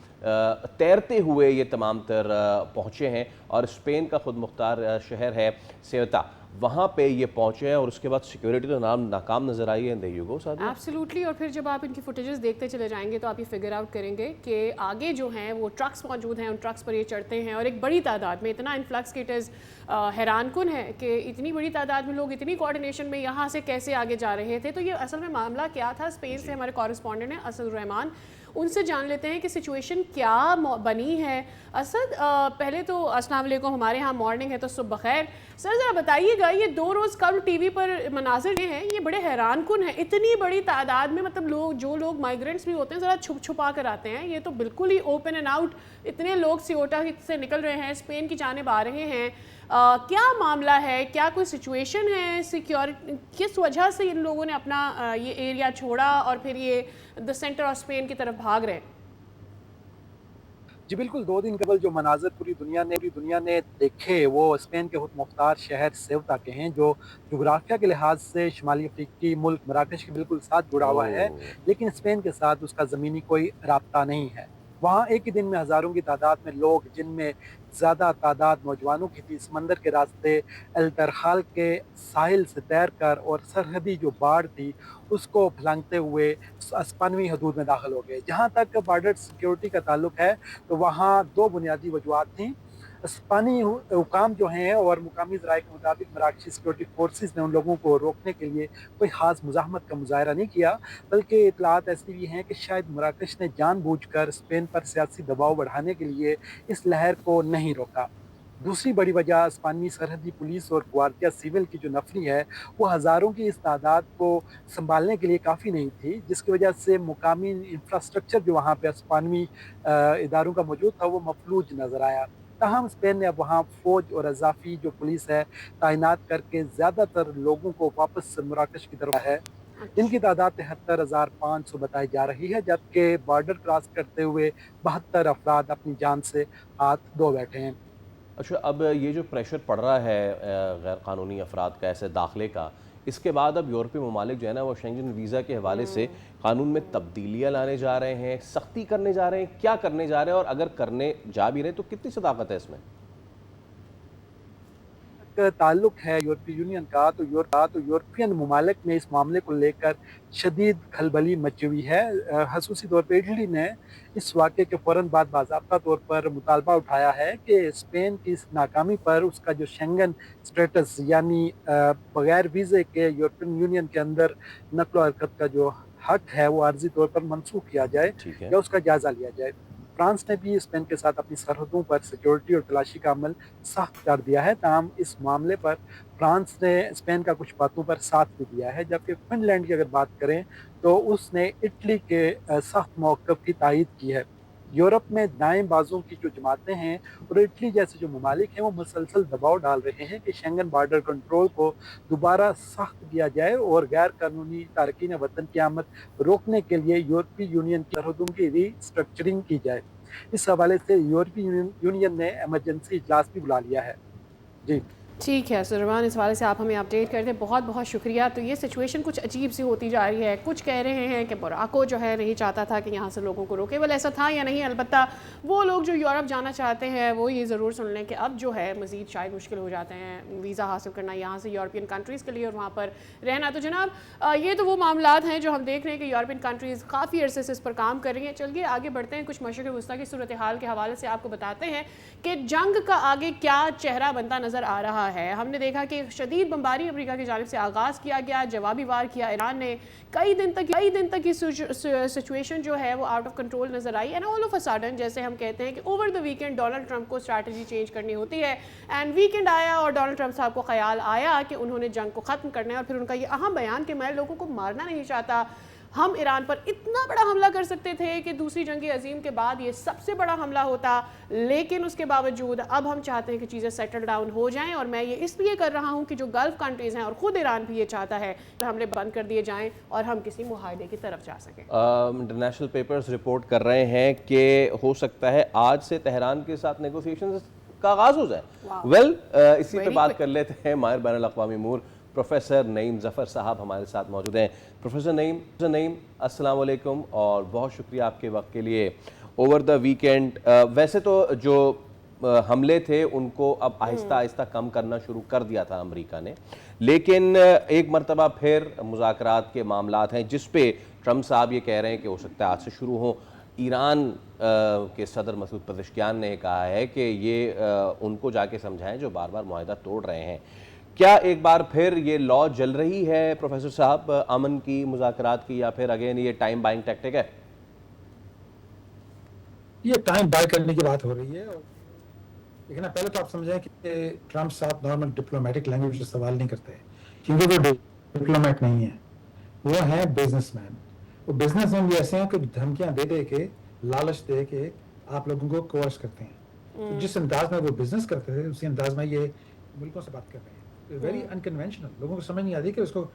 तैरते हुए ये तमाम तर पहुँचे हैं और स्पेन का खुद मुख्तार शहर है सेवता, वहाँ पे ये पहुँचे हैं और उसके बाद सिक्योरिटी तो नाकाम नजर आई है। There you go Sadia. Absolutely. और फिर जब आप इनकी फुटेजेस देखते चले जाएंगे तो आप ये फिगर आउट करेंगे कि आगे जो हैं वो ट्रक्स मौजूद हैं, उन ट्रक्स पर ये चढ़ते हैं और एक बड़ी तादाद में, इतना इन्फ्लक्स कि इट इज़ हैरानकुन है कि इतनी बड़ी तादाद में लोग इतनी कोऑर्डिनेशन में यहाँ से कैसे आगे जा रहे थे। तो ये असल में मामला क्या था, स्पेन से हमारे कॉरेस्पॉन्डेंट हैं असद रहमान, उनसे जान लेते हैं कि सिचुएशन क्या बनी है। असद, पहले तो अस्सलाम वालेकुम, हमारे यहाँ मॉर्निंग है तो सुबह खैर। सर ज़रा बताइएगा, ये 2 रोज़ कल टीवी पर मनाजिर ये हैं, ये बड़े हैरान कुन है। इतनी बड़ी तादाद में, मतलब जो लोग माइग्रेंट्स भी होते हैं ज़रा छुप छुपा कर आते हैं, ये तो बिल्कुल ही ओपन एंड आउट इतने लोग सियोटा से निकल रहे हैं, स्पेन की जानिब आ रहे हैं। क्या मामला है, क्या कोई सिचुएशन है, सिक्योरिटी किस वजह से इन लोगों ने अपना ये एरिया छोड़ा और फिर ये द सेंटर ऑफ स्पेन की तरफ भाग रहे हैं? जी बिल्कुल, 2 दिन कबल जो मनाज़र पूरी दुनिया ने देखे वो स्पेन के खुद मुख्तार शहर सेवता के हैं, जो जोग्राफिया के लिहाज से शुमाली अफ्रीकी मुल्क मराकश के बिल्कुल साथ जुड़ा हुआ है, लेकिन स्पेन के साथ उसका ज़मीनी कोई राब्ता नहीं है। वहाँ एक ही दिन में हज़ारों की तादाद में लोग, जिनमें ज़्यादा तादाद नौजवानों की थी, समंदर के रास्ते एल तरखाल के साहिल से तैर कर और सरहदी जो बाढ़ थी उसको फलांगते हुए स्पेनी हदूद में दाखिल हो गए। जहाँ तक बॉर्डर सिक्योरिटी का ताल्लुक है तो वहाँ 2 बुनियादी वजूहात थीं। स्पेनी हुकाम जो हैं और मुकामी ज़राए के मुताबिक मराकशी सिक्योरिटी फोर्सेस ने उन लोगों को रोकने के लिए कोई ख़ास मुज़ाहमत का मुज़ाहरा नहीं किया, बल्कि इतलात ऐसी भी हैं कि शायद मराकश ने जानबूझकर स्पेन पर सियासी दबाव बढ़ाने के लिए इस लहर को नहीं रोका। दूसरी बड़ी वजह स्पेनी सरहदी पुलिस और ग्वार्डिया सिविल की जो नफरी है वो हज़ारों की इस तादाद को संभालने के लिए काफ़ी नहीं थी, जिसकी वजह से मुकामी इंफ्रास्ट्रक्चर जो वहाँ पर स्पेनी इदारों का मौजूद था वो मफलूज नज़र आया। ताहम स्पेन ने अब वहाँ फ़ौज और अजाफ़ी जो पुलिस है तैनात करके ज़्यादातर लोगों को वापस मराकश की तरफ है। इनकी तादाद 73,500 बताई जा रही है, जबकि बॉर्डर क्रॉस करते हुए 72 अफराद अपनी जान से हाथ धो बैठे हैं। अच्छा, अब ये जो प्रेशर पड़ रहा है गैर कानूनी अफराद का ऐसे दाखिले का, इसके बाद अब यूरोपीय ममालिक जो है ना वो शेंगन वीज़ा के हवाले से कानून में तब्दीलियाँ लाने जा रहे हैं, सख्ती करने जा रहे हैं, क्या करने जा रहे हैं, और अगर करने जा भी रहे हैं तो कितनी सदाकत है इसमें? ताल्लुक है यूरोपीय यूनियन का, तो यूरोपियन ममालिक में इस मामले को लेकर शदीद खलबली मची हुई है। खसूसी तौर पर इटली ने इस वाक़े के फ़ौरन बाद बाज़ाब्ता तौर पर मुतालबा उठाया है कि स्पेन की इस नाकामी पर उसका जो शेंगन स्टेटस यानी बग़ैर वीज़े के यूरोपियन यूनियन के अंदर नक़्ल व हरकत का जो हक़ है वो आर्जी तौर पर मनसूख किया जाए या उसका जायज़ा लिया जाए। फ्रांस ने भी स्पेन के साथ अपनी सरहदों पर सिक्योरिटी और तलाशी का अमल सख्त कर दिया है। ताहम इस मामले पर फ्रांस ने स्पेन का कुछ बातों पर साथ भी दिया है, जबकि फिनलैंड की अगर बात करें तो उसने इटली के सख्त मौक़िफ़ की तायीद की है। यूरोप में दाएं बाजों की जो जमातें हैं और इटली जैसे जो ममालिक हैं वो मुसलसल दबाव डाल रहे हैं कि शेंगन बॉर्डर कंट्रोल को दोबारा सख्त किया जाए और गैर कानूनी तारकीन वतन की आमद रोकने के लिए यूरोपीय यूनियन की सरहदों की रीस्ट्रक्चरिंग की जाए। इस हवाले से यूरोपीय यूनियन ने इमरजेंसी इजलास भी बुला लिया है। जी ठीक है सुरमान, इस वाले से आप हमें अपडेट कर दें, बहुत बहुत शुक्रिया। तो ये सिचुएशन कुछ अजीब सी होती जा रही है। कुछ कह रहे हैं कि मोराको जो है नहीं चाहता था कि यहाँ से लोगों को रोके, वाल ऐसा था या नहीं, अलबत्ता वो लोग जो यूरोप जाना चाहते हैं वो ये ज़रूर सुन लें कि अब जो है मज़ीद शायद मुश्किल हो जाते हैं वीज़ा हासिल करना यहाँ से यूरोपियन कंट्रीज़ के लिए और वहाँ पर रहना। तो जनाब ये तो वो मामलात हैं जो हम देख रहे हैं कि यूरोपियन कंट्रीज़ काफ़ी अरसे से इस पर काम कर रही हैं। चलिए आगे बढ़ते हैं, कुछ मशरक़ वस्ता की सूरत हाल के हवाले से आपको बताते हैं कि जंग का आगे क्या चेहरा बनता नज़र आ रहा है। हमने देखा कि शदीद बमबारी अमेरिका की जानिब से आगाज़ किया गया, जवाबी वार किया ईरान ने। कई दिन तक की सिचुएशन जो है वो आउट ऑफ कंट्रोल नजर आई, and all of a sudden जैसे हम कहते हैं कि over the weekend Donald Trump को स्ट्रैटेजी चेंज करनी होती है, एंड वीकेंड आया और डोनाल्ड ट्रंप साहब को ख्याल आया कि उन्होंने जंग को ख़त्म करना है, और फिर उनका ये अहम बयान कि मैं लोगों को मारना नहीं चाहता, हम ईरान पर इतना बड़ा हमला कर सकते थे कि दूसरी जंग अजीम के बाद ये सबसे बड़ा हमला होता, लेकिन उसके बावजूद अब हम चाहते हैं कि चीज़ें सेटल डाउन हो जाएं, और मैं ये इसलिए कर रहा हूं कि जो गल्फ़ कंट्रीज़ हैं और ख़ुद ईरान भी ये चाहता है कि हमले बंद कर दिए जाएं और हम किसी मुआहदे की तरफ जा सकें। इंटरनेशनल पेपर्स रिपोर्ट कर रहे हैं कि हो सकता है आज से तेहरान के साथ नेगोशिएशन का आगाज़ हो जाए। इसी पर बात कर लेते हैं। माहिर बैनुल अक़वामी अमूर प्रोफेसर नईम ज़फ़र साहब हमारे साथ मौजूद हैं। प्रोफेसर नईम अस्सलाम वालेकुम और बहुत शुक्रिया आपके वक्त के लिए। ओवर द वीकेंड वैसे तो जो हमले थे उनको अब आहिस्ता आहिस्ता कम करना शुरू कर दिया था अमेरिका ने, लेकिन एक मरतबा फिर मुज़ाकरात के मामलात हैं जिस पे ट्रंप साहब ये कह रहे हैं कि हो सकता है आज से शुरू हो। ईरान के सदर मसूद पज़ेश्कियान ने कहा है कि ये उनको जाके समझाएं जो बार बार मुआहदा तोड़ रहे हैं। क्या एक बार फिर ये लॉ जल रही है प्रोफेसर साहब अमन की, मुज़ाकरात की, या फिर अगेन ये टाइम बाइंग टैक्टिक है? ये टाइम बाय करने की बात हो रही है। लेकिन पहले तो आप समझें कि ट्रम्प साहब नॉर्मल डिप्लोमेटिक लैंग्वेज से सवाल नहीं करते, क्योंकि वो डिप्लोमेट नहीं है, वो है बिजनेसमैन। वो बिजनेसमैन भी ऐसे हैं कि धमकियां दे दे के, लालच दे के आप लोगों को कोर्स करते हैं। तो जिस अंदाज में वो बिजनेस करते थे, उसी अंदाज में ये मुल्कों से बात कर रहे हैं। Very unconventional. लोगों को समझ नहीं आती कि उसको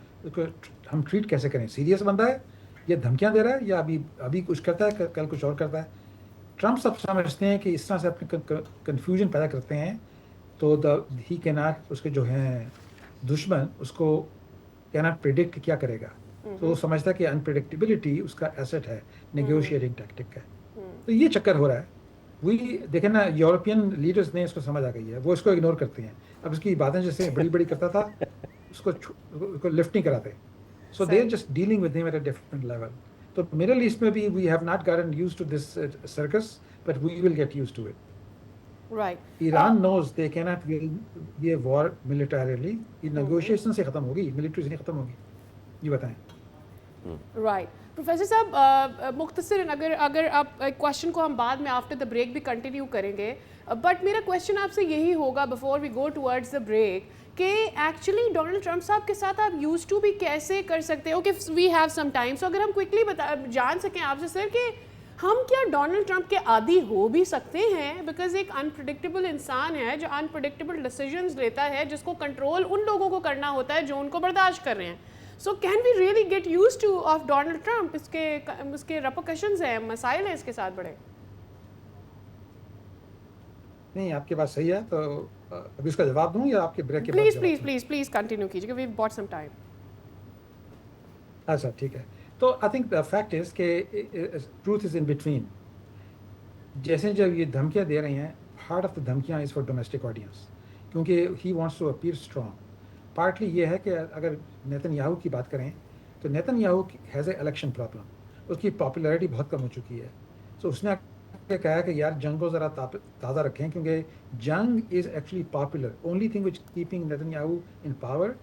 हम ट्रीट कैसे करें। सीरियस बंदा है, ये धमकियां दे रहा है, या अभी कुछ करता है, कल कुछ और करता है। ट्रम्प सब समझते हैं कि इस तरह से अपने कंफ्यूजन पैदा करते हैं, तो ही कैन नॉट, उसके जो हैं दुश्मन, उसको कैन नॉट प्रिडिक्ट क्या करेगा। तो वो समझता है कि अनप्रिडिक्टेबिलिटी उसका एसेट है, नेगोशिएटिंग टैक्टिक है। तो ये चक्कर हो रहा है। वही देखें ना, यूरोपियन लीडर्स ने इसको समझ आ गई है, वो इसको इग्नोर करते हैं। अब इसकी बातें जैसे बड़ी बड़ी करता था, उसको लिफ्ट नहीं कराते। So they are just dealing with him at a different level. तो मिडिल ईस्ट में भी we have not gotten used to this circus, but we will get used to it. Right. Iran knows they can not win ये war militarily. ये negotiation से खत्म होगी, military से नहीं खत्म होगी। ये बताएं। राइट प्रोफेसर साहब, मुख्तसरन अगर आप क्वेश्चन को हम बाद में आफ्टर द ब्रेक भी कंटिन्यू करेंगे, बट मेरा क्वेश्चन आपसे यही होगा before we go towards the break कि एक्चुअली डोनाल्ड ट्रंप साहब के साथ आप यूज टू भी कैसे कर सकते हो कि वी हैव सम टाइम। सो अगर हम क्विकली जान सकें आपसे सर कि हम क्या डोनाल्ड ट्रंप के आदी हो भी सकते हैं, बिकॉज एक अनप्रिडिक्टेबल इंसान है जो अनप्रिडिक्टेबल डिसीजंस लेता है, जिसको कंट्रोल उन लोगों को करना होता है जो उनको बर्दाश्त कर रहे हैं। So can we really get use to of Donald Trump? इसके रेपरकशंस हैं, मसाइल हैं इसके साथ बड़े। नहीं, आपकी बात सही है। तो अभी इसका जवाब दूं या आपके ब्रेक के बाद? प्लीज कंटिन्यू कीजिए, वी बॉट सम टाइम। अच्छा, ठीक है। तो I think the fact is के ट्रूथ इज इन बिटवीन। जैसे जब ये धमकियां दे रही हैं, हार्ट ऑफ द धमकियां इज फॉर डोमेस्टिक ऑडियंस, क्योंकि he wants to appear strong. Partly ये है कि अगर नेतन्याहू की बात करें तो Netanyahu has a election problem, उसकी पॉपुलैरिटी बहुत कम हो चुकी है। सो उसने कहा कि यार जंग को ज़रा ताज़ा रखें, क्योंकि जंग is actually popular. Only thing which keeping Netanyahu in power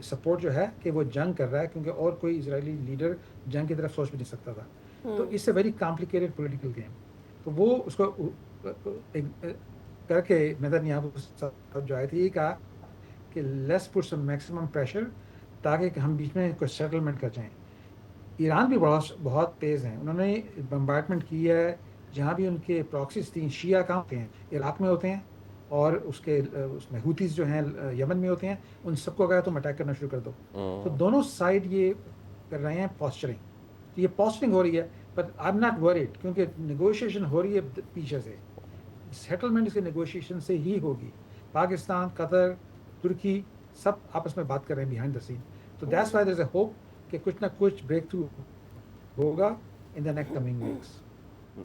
support जो है कि वो जंग कर रहा है, क्योंकि और कोई इजरायली लीडर जंग की तरफ सोच भी नहीं सकता था। तो it's a very complicated political game. तो वो उसको करके नेतन्याहू जो आए थे, ये कहा कि let's put some maximum pressure, ताकि हम बीच में कुछ सेटलमेंट कर जाएं। ईरान भी बहुत तेज़ हैं। उन्होंने बम्बार्डमेंट की है जहाँ भी उनके प्रॉक्सीज थी। शिया कहाँ होते हैं? इराक में होते हैं, और उसमें हुतीस जो हैं यमन में होते हैं। उन सबको अगर तुम अटैक करना शुरू कर दो। तो दोनों साइड ये कर रहे हैं पॉस्चरिंग। तो ये पॉस्चरिंग हो रही है, but I am not worried, क्योंकि नेगोशिएशन हो रही है पीछे से। सेटलमेंट इसके नेगोशिएशन से ही होगी। पाकिस्तान, कतर, तुर्की सब आपस में बात कर रहे हैं बिहाइंड द सीन। तो that's why there is a hope कि कुछ ना कुछ ब्रेक थ्रू होगा in the next coming weeks.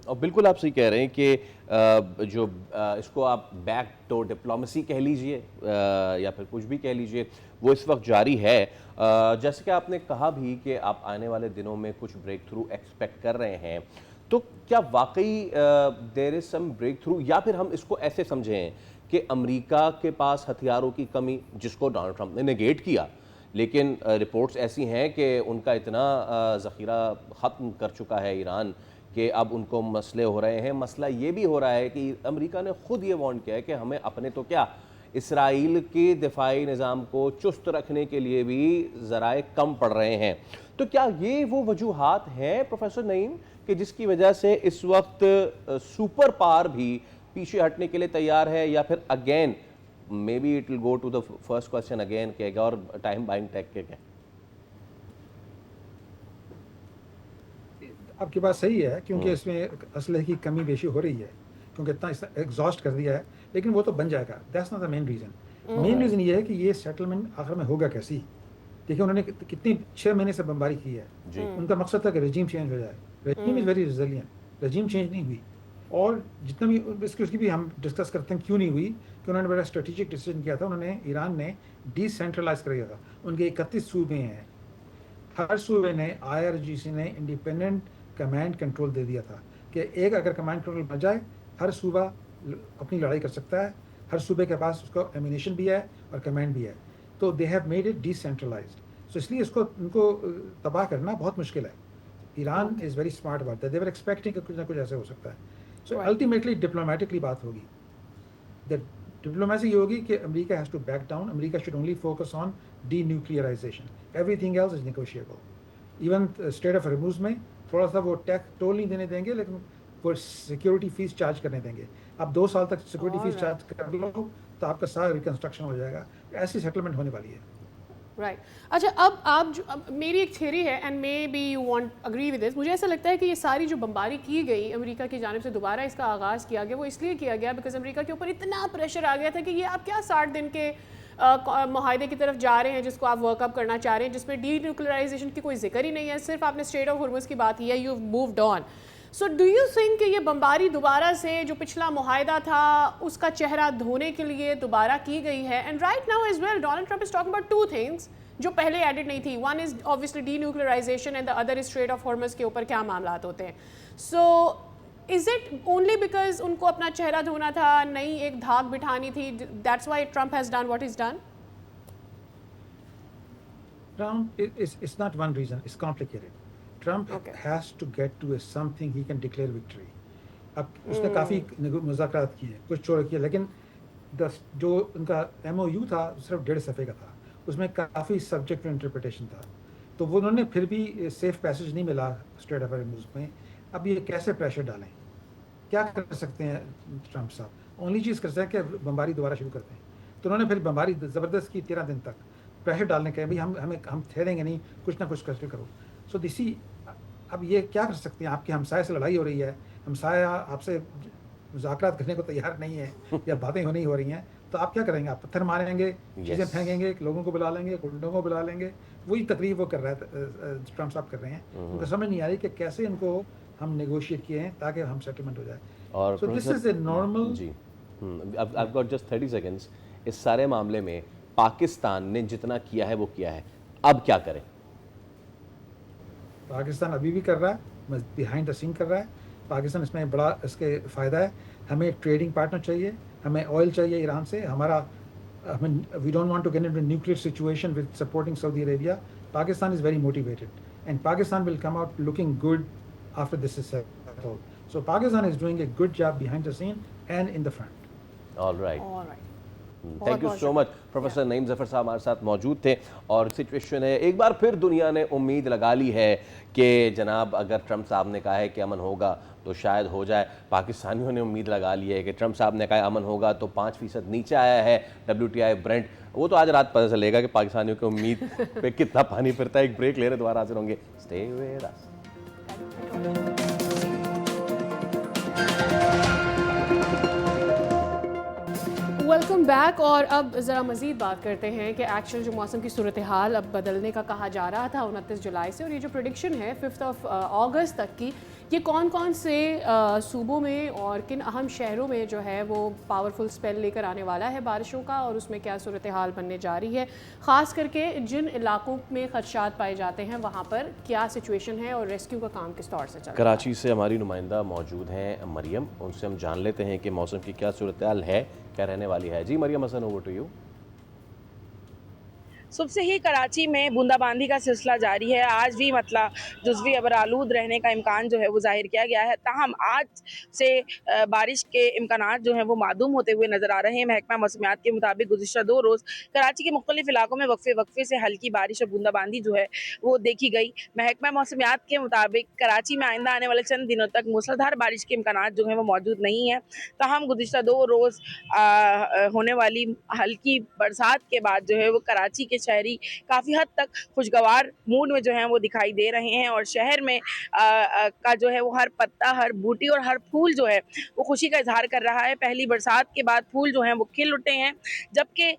और बिल्कुल आप सही कह रहे हैं कि इसको आप बैक डोर डिप्लोमेसी कह लीजिए या फिर कुछ भी कह लीजिए, वो इस वक्त जारी है। जैसे कि आपने कहा भी कि आप आने वाले दिनों में कुछ ब्रेक थ्रू एक्सपेक्ट कर रहे हैं, तो क्या वाकई there is some breakthrough, या फिर हम इसको ऐसे समझें कि अमेरिका के पास हथियारों की कमी, जिसको डोनाल्ड ट्रंप ने नेगेट किया, लेकिन रिपोर्ट्स ऐसी हैं कि उनका इतना ज़ख़ीरा ख़त्म कर चुका है ईरान कि अब उनको मसले हो रहे हैं। मसला ये भी हो रहा है कि अमेरिका ने ख़ुद ये वार्न किया है कि हमें अपने तो क्या, इसराइल के दिफाई निज़ाम को चुस्त रखने के लिए भी ज़राए कम पड़ रहे हैं। तो क्या ये वो वजूहात हैं प्रोफेसर नईम कि जिसकी वजह से इस वक्त सुपर पावर भी पीछे हटने के लिए तैयार है, या फिर again maybe it will go to the first question again कि और टाइम बाइंग टैक्टिक है? आपकी बात सही है, क्योंकि इसमें असलहे की कमी बेशी हो रही है, क्योंकि इतना एग्जॉस्ट कर दिया है। लेकिन वो तो बन जाएगा, that's not the main reason. Main reason ये है कि ये सेटलमेंट आखिर में होगा कैसी। देखिए उन्होंने कितनी 6 महीने से बमबारी की है। उनका मकसद था कि रजीम चेंज हो जाए। Regime is very resilient, regime change नहीं हुई। और जितना भी उसकी भी हम डिस्कस करते हैं क्यों नहीं हुई, कि उन्होंने बड़ा स्ट्रेटेजिक डिसीजन किया था। उन्होंने, ईरान ने डिसेंट्रलाइज कर दिया था। उनके 31 सूबे हैं, हर सूबे ने IRGC ने इंडिपेंडेंट कमांड कंट्रोल दे दिया था कि एक अगर कमांड कंट्रोल बन जाए, हर सूबा अपनी लड़ाई कर सकता है। हर सूबे के पास उसका एमिनेशन भी है और कमांड भी है। तो they have made it decentralised. So इसलिए उनको तबाह करना बहुत मुश्किल है। Iran is very smart about that. They were expecting कि कुछ ना कुछ ऐसे हो सकता है। सो Right. अल्टीमेटली डिप्लोमेटिकली बात होगी, द डिप्लोमेसी ये होगी कि America has to back down, America should only focus on denuclearisation, everything else is negotiable. Even state of Hormuz में थोड़ा सा वो टैक्स टोल नहीं देने देंगे, लेकिन वो सिक्योरिटी फीस चार्ज करने देंगे। आप 2 साल तक सिक्योरिटी फीस चार्ज कर लो तो आपका सारा रिकंस्ट्रक्शन हो जाएगा। ऐसी सेटलमेंट होने वाली है। राइट अच्छा, अब मेरी एक थ्योरी है and may be you want agree with this. मुझे ऐसा लगता है कि ये सारी जो बमबारी की गई अमेरिका की जानिब से, दोबारा इसका आगाज़ किया गया, वो इसलिए किया गया बिकॉज अमेरिका के ऊपर इतना प्रेशर आ गया था कि ये आप क्या 60 दिन के माहदे की तरफ जा रहे हैं जिसको आप वर्कअप करना चाह रहे हैं, जिसमें डी न्यूक्लियराइजेशन की कोई जिक्र ही नहीं है, सिर्फ आपने स्ट्रेट ऑफ हॉर्मुज़ की बात की है, you moved on. So do you think कि ये बमबारी दोबारा से जो पिछला मुआहदा था उसका चेहरा धोने के लिए दोबारा की गई है? And right now as well Donald Trump is talking about 2 things जो पहले एडिड नहीं थी। One is obviously denuclearisation and the other is strait of Hormuz के ऊपर क्या मामलात होते हैं। So is it only because उनको अपना चेहरा धोना था, नई एक धाक बिठानी थी, that's why Trump has done what is done? Trump it's not one reason, it's complicated. Trump has to get to something he can declare victory. अब उसने काफ़ी मुज़ाकरात किए हैं, कुछ छोड़ किए, लेकिन जो उनका MOU था सिर्फ 1.5 सफ़े का था, उसमें काफ़ी सब्जेक्ट इंटरप्रिटेशन था, तो वो उन्होंने फिर भी सेफ पैसेज नहीं मिला स्ट्रेट ऑफ हॉर्मुज़ में। अब ये कैसे प्रेशर डालें, क्या कर सकते हैं ट्रंप साहब? ओनली चीज़ कर सकते हैं कि बमबारी दोबारा शुरू करते हैं। तो उन्होंने फिर बमबारी ज़बरदस्त की 13 दिन तक, प्रेशर डालने के भाई हम ठहरेंगे नहीं, कुछ ना कुछ करके करो। सो दिसी अब ये क्या कर सकते हैं? आपके हमसाये से लड़ाई हो रही है, हमसाया आपसे मुज़ाकरात करने को तैयार नहीं है या बातें होनी हो रही हैं, तो आप क्या करेंगे? आप पत्थर मारेंगे, चीज़ें फेंकेंगे, लोगों को बुला लेंगे, गुंडों को बुला लेंगे। वही तकलीफ वो कर रहा है, ट्रंप साहब कर रहे हैं। उनको समझ नहीं आ रही कि कैसे इनको हम नेगोशिएट किए हैं ताकि हम सेटलमेंट हो जाए। और so this is a normal जी I've got just 30 seconds। इस सारे मामले में पाकिस्तान ने जितना किया है वो किया है, अब क्या करें? पाकिस्तान अभी भी कर रहा है, बिहाइंड द सीन कर रहा है। पाकिस्तान इसमें बड़ा इसके फ़ायदा है। हमें ट्रेडिंग पार्टनर चाहिए, हमें ऑयल चाहिए ईरान से, हमारा we don't want to get into nuclear situation with supporting Saudi Arabia. Pakistan is very motivated and Pakistan will come out looking good after this is settled. So Pakistan is doing a good job behind the scene and in the front. All right, thank you so much. Professor Naeem Zafar साहब हमारे साथ मौजूद थे। और situation है, एक बार फिर दुनिया ने उम्मीद लगा ली है कि जनाब अगर ट्रंप साहब ने कहा है कि अमन होगा तो शायद हो जाए। पाकिस्तानियों ने उम्मीद लगा ली है कि ट्रंप साहब ने कहा अमन होगा तो 5% नीचे आया है WTI ब्रेंट। वो तो आज रात पता चलेगा कि पाकिस्तानियों की उम्मीद पे कितना पानी फिरता है। एक ब्रेक ले रहे, दोबारा हाजिर होंगे। Stay with us. Welcome back. और अब ज़रा मज़ीद बात करते हैं कि एक्चुअल जो मौसम की सूरत हाल अब बदलने का कहा जा रहा था 29 जुलाई से, और ये जो प्रेडिक्शन है 5 अगस्त तक की, ये कौन कौन से सूबों में और किन अहम शहरों में जो है वो पावरफुल स्पेल लेकर आने वाला है बारिशों का, और उसमें क्या सूरत हाल बनने जा रही है, ख़ास करके जिन इलाकों में खदशात पाए जाते हैं वहाँ पर क्या सिचुएशन है और रेस्क्यू का काम किस तौर से चल रहा है। कराची से हमारी नुमाइंदा मौजूद हैं मरियम, उनसे हम जान लेते हैं कि मौसम की क्या सूरत हाल है, क्या रहने वाली है। जी Mariam Hasan, over to you. सुबह से ही कराची में बूंदाबांदी का सिलसिला जारी है। आज भी मतलब जुज़वी अबरालूद रहने का इम्कान जो है वो जाहिर किया गया है। ताहम आज से बारिश के इम्कानात जो हैं वो मादूम होते हुए नज़र आ रहे हैं। महकमा मौसमियात के मुताबिक गुज़िश्ता 2 रोज़ कराची के मुख्तलिफ इलाकों में वक्फे से हल्की बारिश और बूंदाबांदी जो है वो देखी गई। महकमा मौसमियात के मुताबिक कराची में आइंदा आने वाले चंद दिनों तक मूसलाधार बारिश के इम्कानात जो हैं वो मौजूद नहीं है। ताहम गुज़िश्ता 2 रोज़ होने वाली हल्की बरसात के बाद जो है वो कराची के शहरी काफ़ी हद तक खुशगवार मूड में जो है वो दिखाई दे रहे हैं, और शहर में का जो है वो हर पत्ता, हर बूटी और हर फूल जो है वो खुशी का इजहार कर रहा है। पहली बरसात के बाद फूल जो हैं वो खिल उठे हैं, जबकि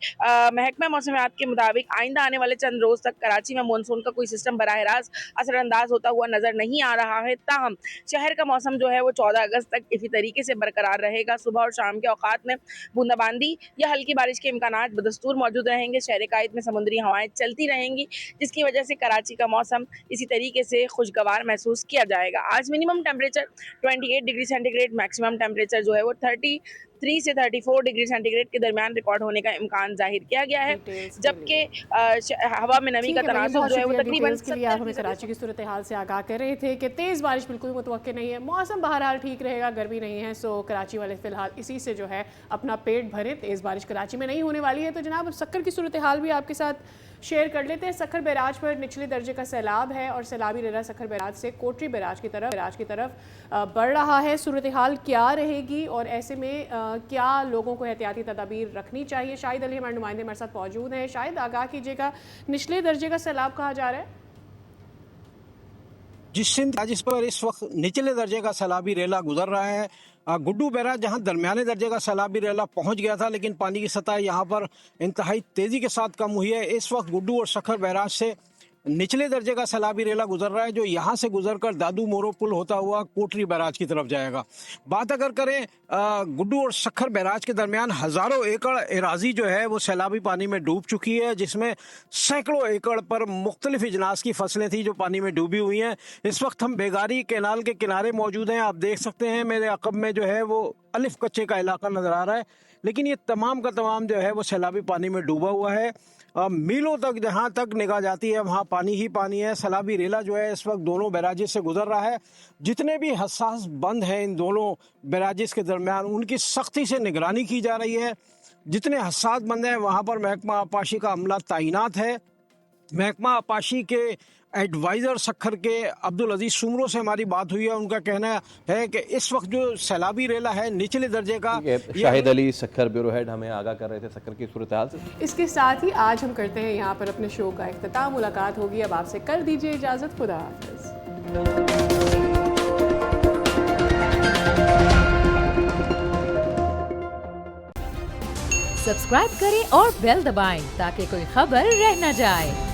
महकमा मौसमियात के मुताबिक आइंदा आने वाले चंद रोज़ तक कराची में मानसून का कोई सिस्टम बराह रास्त असरअंदाज होता हुआ नज़र नहीं आ रहा है। ताहम शहर का मौसम जो है वो 14 अगस्त तक इसी तरीके से बरकरार रहेगा। सुबह और शाम के औकात में बूंदाबांदी या हल्की बारिश के इम्कानात बदस्तूर मौजूद रहेंगे। शहर कायद में समुद्री हवाएं चलती रहेंगी, जिसकी वजह से कराची का मौसम इसी तरीके से खुशगवार महसूस किया जाएगा। आज minimum temperature 28 degree centigrade, maximum temperature जो है वो 30 3 से 34 डिग्री सेंटीग्रेड के दरमियान रिकॉर्ड होने का इम्कान जाहिर किया गया है, डिटेल्स के जबकि हवा में नमी ठीक का है भाई, तनासुब बहुत जो है वो शुक्रिया तकरीबन डिटेल्स के लिए। आप हमें 70% कराची की सूरत हाल से आगाह कर रहे थे कि तेज़ बारिश बिल्कुल मुतवक्के नहीं है, मौसम बहरहाल ठीक रहेगा, गर्मी नहीं है। सो कराची वाले फ़िलहाल इसी से जो है अपना पेट भरे, तेज़ बारिश कराची में नहीं होने वाली है। तो जनाब सक्कर की सूरत हाल भी आपके साथ शेयर कर लेते हैं। सक्कर बैराज पर निचले दर्जे का सैलाब है और सैलाबी रेला सक्कर बैराज से कोटरी बैराज की तरफ बढ़ रहा है। सूरत हाल क्या रहेगी और ऐसे में क्या लोगों को एहतियाती तदाबीर रखनी चाहिए? शाहिद अली हमारे नुमाइंदे हमारे साथ मौजूद हैं। शाहिद, आगाह कीजिएगा, निचले दर्जे का सैलाब कहा जा रहा है? जिस पर इस वक्त निचले दर्जे का सैलाबी रेला गुजर रहा है। गुड्डू बैराज जहां दरमियाने दर्जे का सैलाबी रेला पहुंच गया था, लेकिन पानी की सतह यहां पर इंतहाई तेज़ी के साथ कम हुई है। इस वक्त गुड्डू और सखर बैराज से निचले दर्जे का सैलाबी रेला गुजर रहा है, जो यहाँ से गुजरकर दादू मोरो पुल होता हुआ कोटरी बैराज की तरफ जाएगा। बात अगर करें गुड्डू और सखर बैराज के दरमियान हज़ारों एकड़ एराजी जो है वो सैलाबी पानी में डूब चुकी है, जिसमें सैकड़ों एकड़ पर मुख्तलिफ इजनास की फसलें थी जो पानी में डूबी हुई हैं। इस वक्त हम बेगारी कैनाल के किनारे मौजूद हैं। आप देख सकते हैं मेरे अक़ब में जो है वो अलिफ कच्चे का इलाका नज़र आ रहा है, लेकिन ये तमाम का तमाम जो है वो सैलाबी पानी में डूबा हुआ है। मीलों तक जहाँ तक निगाह जाती है वहाँ पानी ही पानी है। सैलाबी रेला जो है इस वक्त दोनों बैराजेस से गुजर रहा है। जितने भी हसास बंद हैं इन दोनों बैराजेस के दरमियान, उनकी सख्ती से निगरानी की जा रही है। जितने हसास बंद हैं वहाँ पर महकमा आपाशी का अमला तैनात है। महकमा आपाशी के एडवाइज़र सक्खर के अब्दुल अजीज़ सुमरो से हमारी बात हुई है। उनका कहना है कि इस वक्त जो सैलाबी रेला है निचले दर्जे का। शाहिद अली सक्खर ब्यूरो हेड हमें आगाह कर रहे थे सक्खर की सूरत हाल से। इसके साथ ही आज हम करते हैं यहाँ पर अपने शो का इख्तिताम। मुलाकात होगी अब आपसे, कल दीजिए इजाज़त, खुदा हाफ़िज़। सब्सक्राइब करें और बेल दबाएं ताकि कोई खबर रह न जाए।